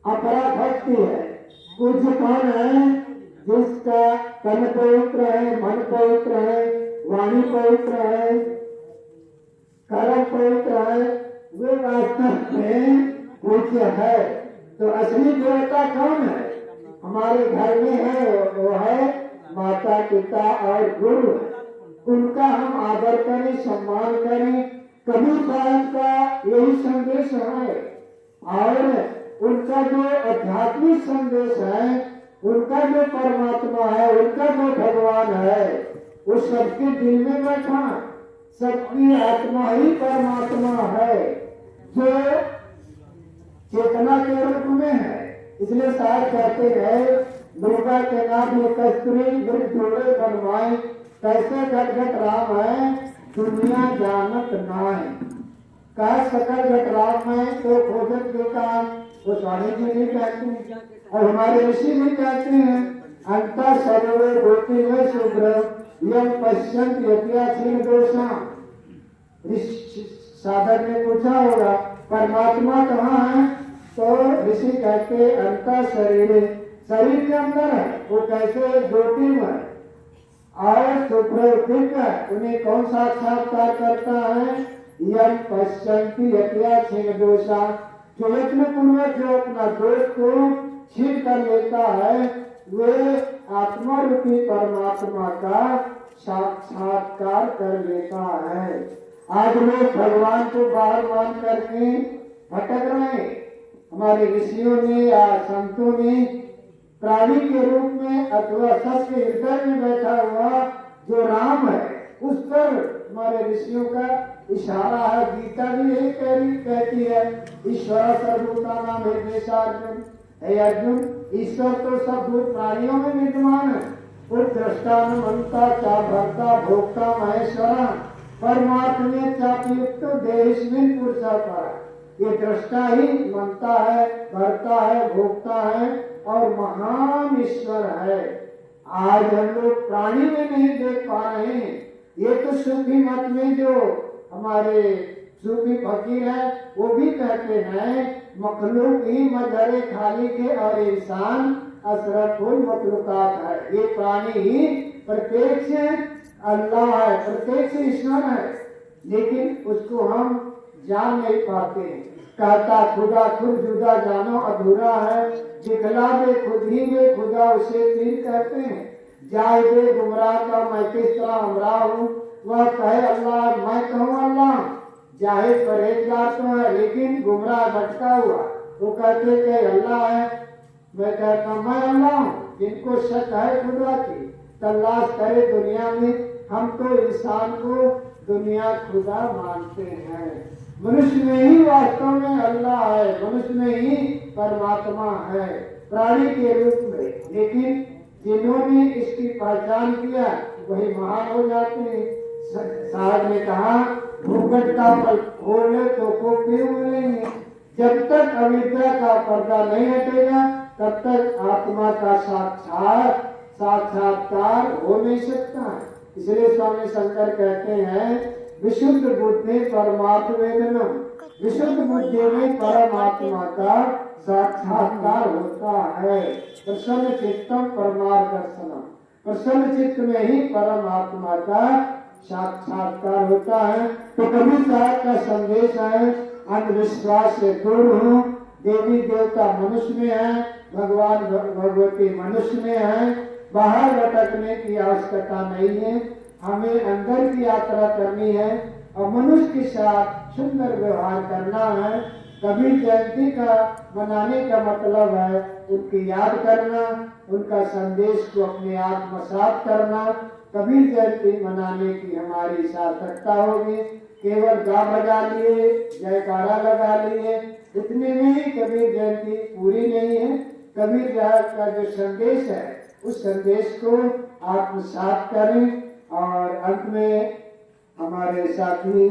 अपरा भक्ति है। कुछ कौन है? जिसका तन पवित्र है, मन पवित्र है, वाणी पवित्र है, कर्म पवित्र है, वे वास्तव में पूज्य है। तो असली देवता कौन है? हमारे घर में है, वो है माता पिता और गुरु। उनका हम आदर करें, सम्मान करें। कबीर साहब का यही संदेश है। और उनका जो आध्यात्मिक संदेश है, उनका जो परमात्मा है, उनका जो भगवान है, वो सबके दिल में बैठा, सबकी आत्मा ही परमात्मा है, जो चेतना के रूप में है। इसलिए साहब कहते हैं, दुर्गा के नाम में कस्तूरी जोड़े बनवाए, कैसे घट घट राम है दुनिया जानत नाय। कह सकल घट राम है तो खोजत के काम, वो स्वामी जी नहीं कहते हैं और हमारे ऋषि भी कहते हैं, अंतर सर्वे गोति में शुभ्र यम पश्चिम यज्ञासीन दोषा। साधक ने पूछा होगा परमात्मा कहाँ है, तो ऋषि कहते अंतर शरीर के अंदर है, वो कैसे ज्योति में और शुभ्र दिव्य, उन्हें कौन साक्षात्कार करता है? यम पश्चिम यज्ञासीन दोषा, जो यत्न पूर्वक जो अपना दोष को छीन कर लेता है, वे आत्मा रूपी परमात्मा का साक्षात्कार कर लेता है। आज लोग भगवान को बाहर मान करके भटक रहे। हमारे ऋषियों ने या संतों ने प्राणी के रूप में अथवा सबके हृदय में बैठा हुआ जो राम है, उस पर हमारे ऋषियों का इशारा है। गीता भी यही कहती है, ईश्वर सर्वभूतानां हृदयेषार्जुन। हे अर्जुन, ईश्वर तो सब भूत प्राणियों में विद्यमान है। और दृष्टा मनता चा भर्ता भोक्ता महेश्वरा परमात्मे चापयुक्त देहिस्मिन् पुरुषः परः। ये दृष्टा ही मनता है, भरता है, भोगता है और महान ईश्वर है। आज हम लोग प्राणी में नहीं देख पा रहे हैं। ये तो सूफी मत में जो हमारे सूफी फकीर है, वो भी कहते हैं मखलूक ही मजहरे खाली के और इंसान असरफुल मखलूकात है। ये प्राणी ही प्रत्यक्ष अल्लाह है, प्रत्यक्ष ईश्वर है, लेकिन उसको हम जान नहीं पाते। कहता खुदा खुद जुदा जानो अधूरा है, दिखला दे खुद ही में खुदा उसे पीर कहते हैं। जाए दे गुमराह का मैं किस तरह हमराह हूँ, वह कहे अल्लाह मैं कहूँ अल्लाह। जाहिर परहेजगार तो है लेकिन गुमराह भटका हुआ, वो कहते कि अल्लाह है, मैं कहता मैं अल्लाह हूँ। जिनको शक है खुदा की तलाश करे दुनिया में, हम तो इंसान को दुनिया खुदा मानते हैं। मनुष्य में ही वास्तव में अल्लाह है, मनुष्य में ही परमात्मा है प्राणी के रूप में। लेकिन जिन्होंने इसकी पहचान किया वही महान हो जाते हैं। साहब ने कहा घूंघट का पल खोले तो को क्यों मिलेंगे। जब तक अविद्या का पर्दा नहीं हटेगा तब तक आत्मा का साक्षात्कार हो नहीं सकता। इसलिए स्वामी शंकर कहते हैं विशुद्ध बुद्धि परमात्म वेदनम, विशुद्ध बुद्धि में परमात्मा का साक्षात्कार होता है। प्रसन्न चित्तम परमार्दर्शनम, प्रसन्न चित्त में ही परमात्मा का साक्षात्कार होता है। तो कबीर साहब का संदेश है अंधविश्वास से दूर हूँ। देवी देवता मनुष्य में है, भगवान भगवती मनुष्य में है। बाहर भटकने की आवश्यकता नहीं है, हमें अंदर की यात्रा करनी है और मनुष्य के साथ सुंदर व्यवहार करना है। कबीर जयंती का मनाने का मतलब है उनकी याद करना, उनका संदेश को अपने आत्मसात करना। कबीर जयंती मनाने की हमारी सार्थकता होगी। केवल गा बजा लिए, जयकारा लगा लिए, इतने में ही कबीर जयंती पूरी नहीं है। कबीर का जो संदेश है उस संदेश को आत्मसात करें। और अंत में हमारे साथी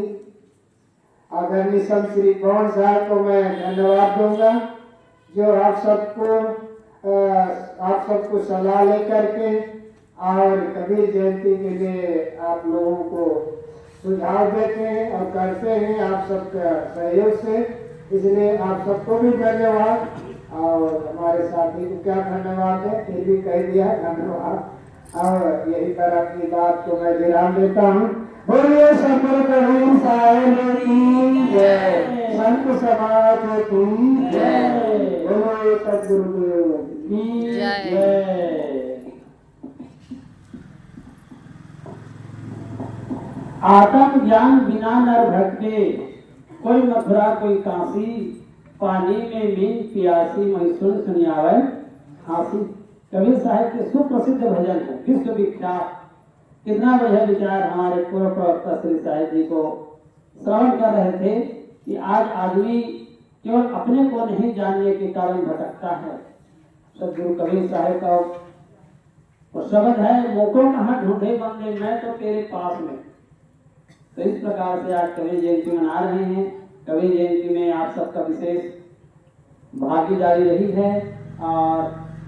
आदरणीय संत श्री पवन साहब को मैं धन्यवाद दूंगा, जो आप सबको सलाह लेकर के और कबीर जयंती के लिए आप लोगों को सुझाव देते हैं और करते हैं आप सबका सहयोग से। इसलिए आप सबको भी धन्यवाद और हमारे साथी को क्या धन्यवाद है, फिर भी कह दिया धन्यवाद। और यही पर अपनी बात को मैं विराम देता हूँ। बोलिए सतगुरु कबीर साहिब की जय, संत समाज की जय, बोलिए सतगुरु की जय। आत्म ज्ञान बिना नर भटके, कोई मथुरा कोई काशी, पानी में मीन पियासी वही सुन सुनियावे हासी। कबीर साहब के सुप्रसिद्ध भजन है, विश्व विख्यात। कितना बढ़िया विचार हमारे पूर्व प्रवक्ता श्री साहिब जी को श्रवण कर रहे थे कि आज आदमी केवल अपने को नहीं जानने के कारण भटकता है। सदगुरु कबीर साहब का वो शब्द है, मोको कहाँ ढूंढे बंदे, मैं तो तेरे पास में। तो इस प्रकार से आज कबीर जयंती मना रहे हैं। कबीर जयंती में आप सबका विशेष भागीदारी रही है और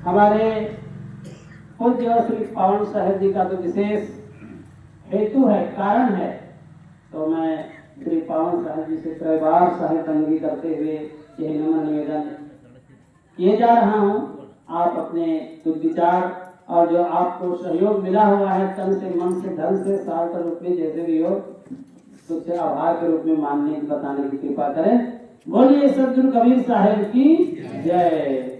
हमारे पूज्य श्री पावन साहेब जी का तो विशेष हेतु है, कारण है। तो मैं श्री पावन साहेब जी से कई बार साहेब बंदगी करते हुए यही नम्र निवेदन किए जा रहा हूँ। आप अपने कुछ विचार और जो आपको सहयोग मिला हुआ है तन से मन से धन से साल के रूप में जैसे भी हो, उससे आभार के रूप में मानने बताने की कृपा करें। बोलिए सदगुरु कबीर साहेब की जय।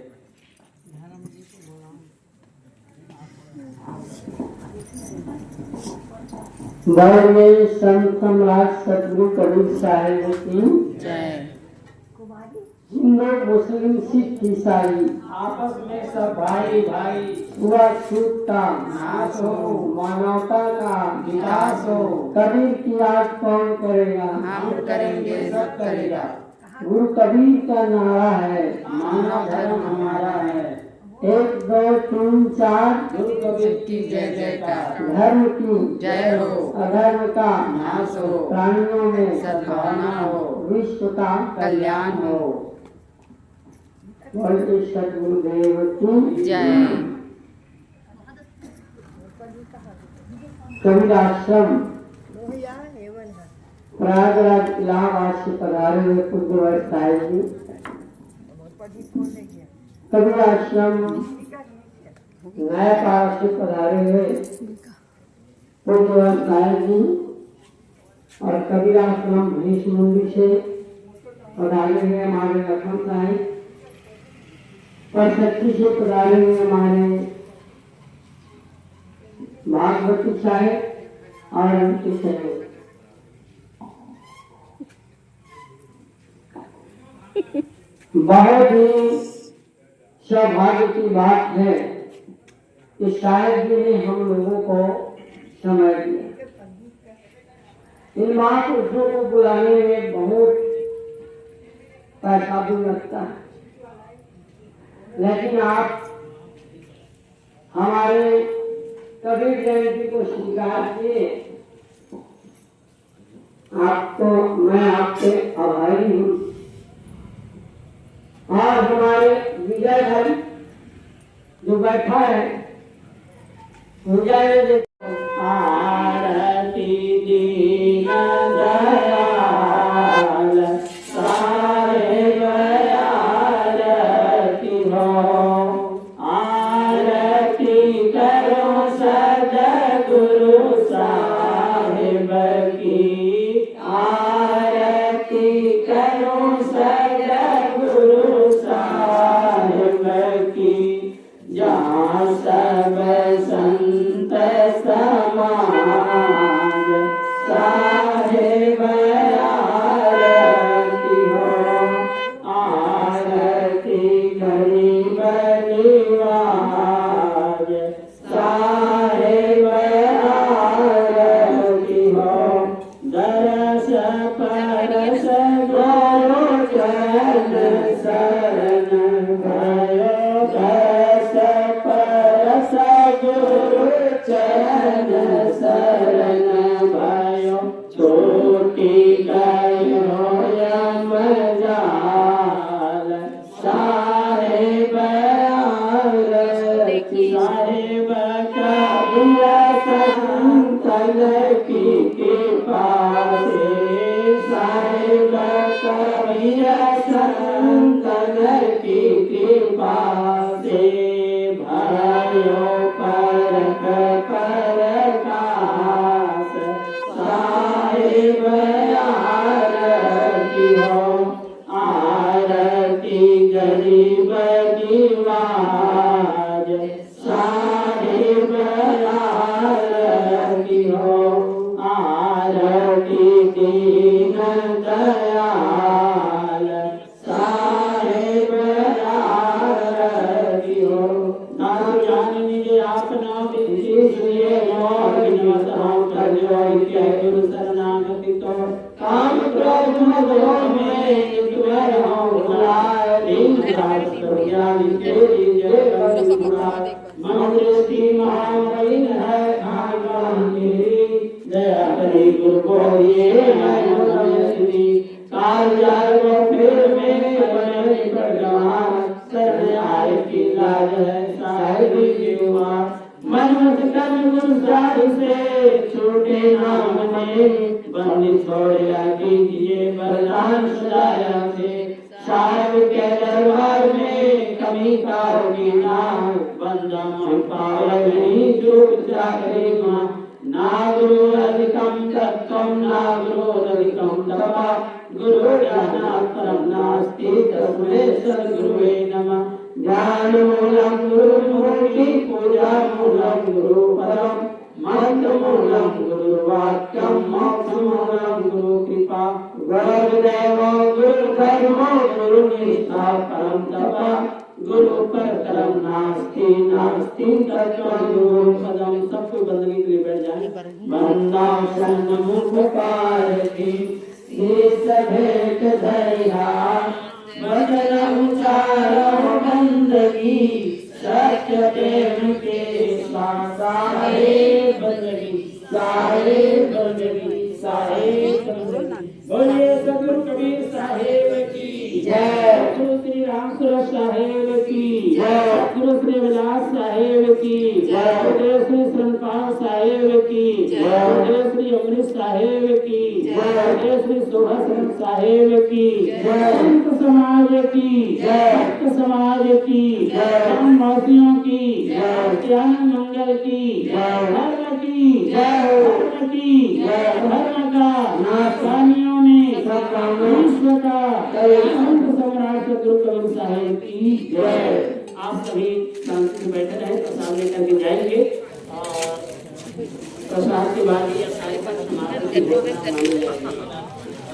बोलिए संत सम्राट सतगुरु कबीर साहिब की जय। हिंदू मुस्लिम सिख ईसाई आपस में सब भाई भाई, छुआछूत का नाश हो, मानवता का विकास हो। कबीर की याद कौन करेगा, हम करेंगे, सब करेगा। गुरु कबीर का नारा है, मानव धर्म हमारा है। 1 2 3 4 गुरु कबीर की जय जयकार। धर्म की जय हो, अधर्म का नाश हो, प्राणियों में सद्भावना हो, विश्व का कल्याण हो। बोलिए सतगुरुदेव की जय। कबीर आश्रम प्रयागराज इलाहाबाद से पधारे हुए पूज्य साहिब जी, कबीर आश्रम नयापाड़ा से पधारे हुए पूज्य साहिब जी और कबीर आश्रम भीष मुंडी से पधारे हुए हमारे लखन साहिब और सच्ची से पधारे हुए हमारे भागवती साहेब और उनके सहयोग। बहुत ही सौभाग्य की बात है कि साहेब जी ने हम लोगों को समय दिया। इन महापुरुषों को बुलाने में बहुत पैसा भी लगता है, लेकिन आप हमारे कबीर जयंती को स्वीकार किए, आपको मैं आपसे आभारी हूँ। और हमारे विजय भाई जो बैठा है, विजय आरती दीन दयाल साहेब आरती हो, आरती करो सद्गुरु साहेब की, आरती करो सद्गुरु साहेब की। जहाँ सब संत समाज साहेब आरती हो, आरती गरीब निवाज साहेब आरती हो। दरस परस गोचर शरण भयो, दरस परस गुरु चरण शरण भयो। छोटी गयो यम जाल साहेब की बाज साहिब आरती हो आरती दीन दयाल साहिब आरती हो नाम जान निज आपना विश्रिय मोह विनवताओं कर जो इत्या गुरु शरणागति तो काम क्रोध मदोह में ईश्वर हो बुलाए दीन दास ज्ञान तेरी जय बुलाए मन दृष्टि महामलिन है भगवान तेरी दया करी गुरु को ये है श्री काल जाए वो फिर में बने भगवान शरण आए की लाज है साहिब की उमार मन मत कर गुरु साधु से छोटे नाम ने बंदी छोड़िया कीजिए बरदान सजाया से साहिब के दरबार में कमी का होगी ना बंदा मन पावे नहीं चूक चाकरी मां ना गुरु अधिकम तत्वम ना गुरु अधिकम तपा गुरु ज्ञाना परम नास्ति तस्मै सद्गुरुवे नमः ज्ञान मूलम गुरु मूर्ति पूजा मूलम गुरु परम मंत्र मूलम गुरु वाक्यम मोक्ष मूलम गुरु कृपा गुरुदेव गुरु धर्म गुरु निष्ठा परम तपा गुरु पर कर्म नास्ति नास्ति तत्वं गुरु पदम। सबको बंदगी के लिए बैठ जाए बंदा सन्मुख पारती शीश भेंट धरिहा बदन उचारो बंदगी सत्य प्रेम के साहे बंदगी साहे बंदगी साहे बंदगी। बोलिए सद्गुरु कबीर साहेब की जय गुरु श्री राम सूरत साहेब की जय गुरु श्री विलास साहेब की जय गुरु श्री संपाल साहेब की जय गुरु श्री अमृत साहेब की जय गुरु श्री सुभाषचंद्र साहेब की जय संत समाज की जय भक्त समाज की जय वासियों की जय ज्ञान मंगल की जय धर्म की जय धर्म की जय धर्म का नाशानियों में विश्व का संत सम्राट सद्गुरु कबीर साहेब की जय। आप सभी शांति से बैठे रहे प्रसाद लेकर के जाएंगे और प्रसाद के बाद ये सारे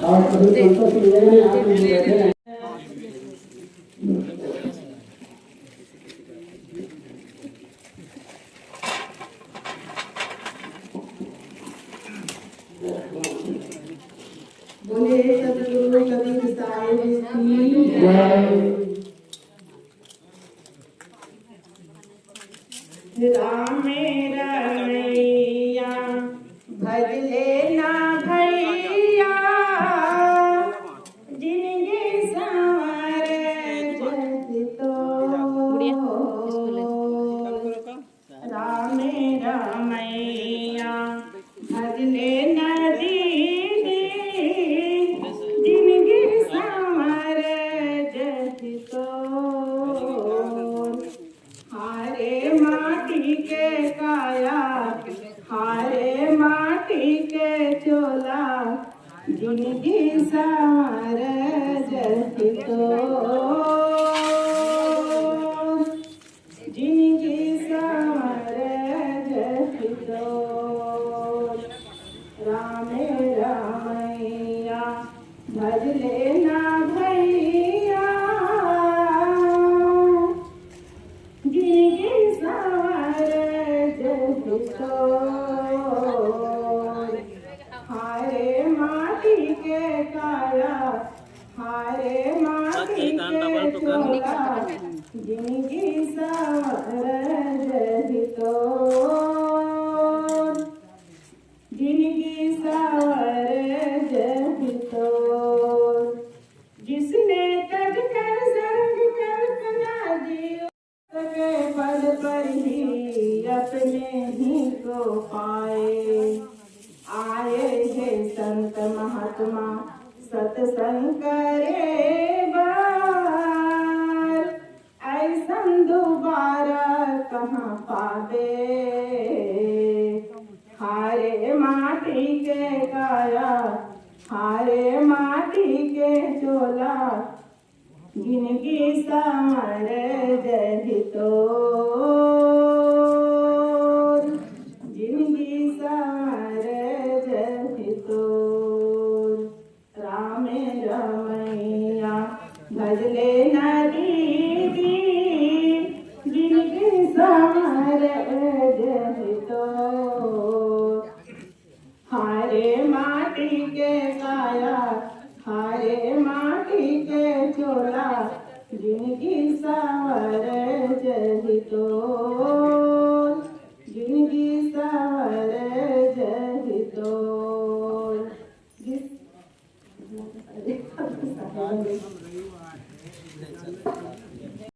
और सभी संतों की जय में आप बैठे रहे। बोले सद्गुरु कबीर साहिब की जय। राम रमैया भज लेना भैया जिनके संवर जग तो राम रमैया भज लेना दीदी जिनके संवर जग तो हारे माटी के काया हारे माटी के चोला जिनकी संवर जग तो जिनकी संवर जग तो राम रमैया भज लेना भैया जिनकी संवर जग तो हारे माटी के काया हारे माटी के चोला जिनकी संवर जग तो जिनकी संवर जग तो जिसने तज कर सर्ग कर कला दियो के पद पर ही अपने ही को पाए आए हैं संत महात्मा सत्संग करे बार ऐसन दोबारा कहाँ पावे हारे माटी के काया हारे माटी के चोला जिनकी सामर जहितो जिनकी सामर जहितो राम रमैया भजले नदी जिनकी सामर जहितो हारे माटी के काया हारे माटी के चोला जिनकी सावर जहितो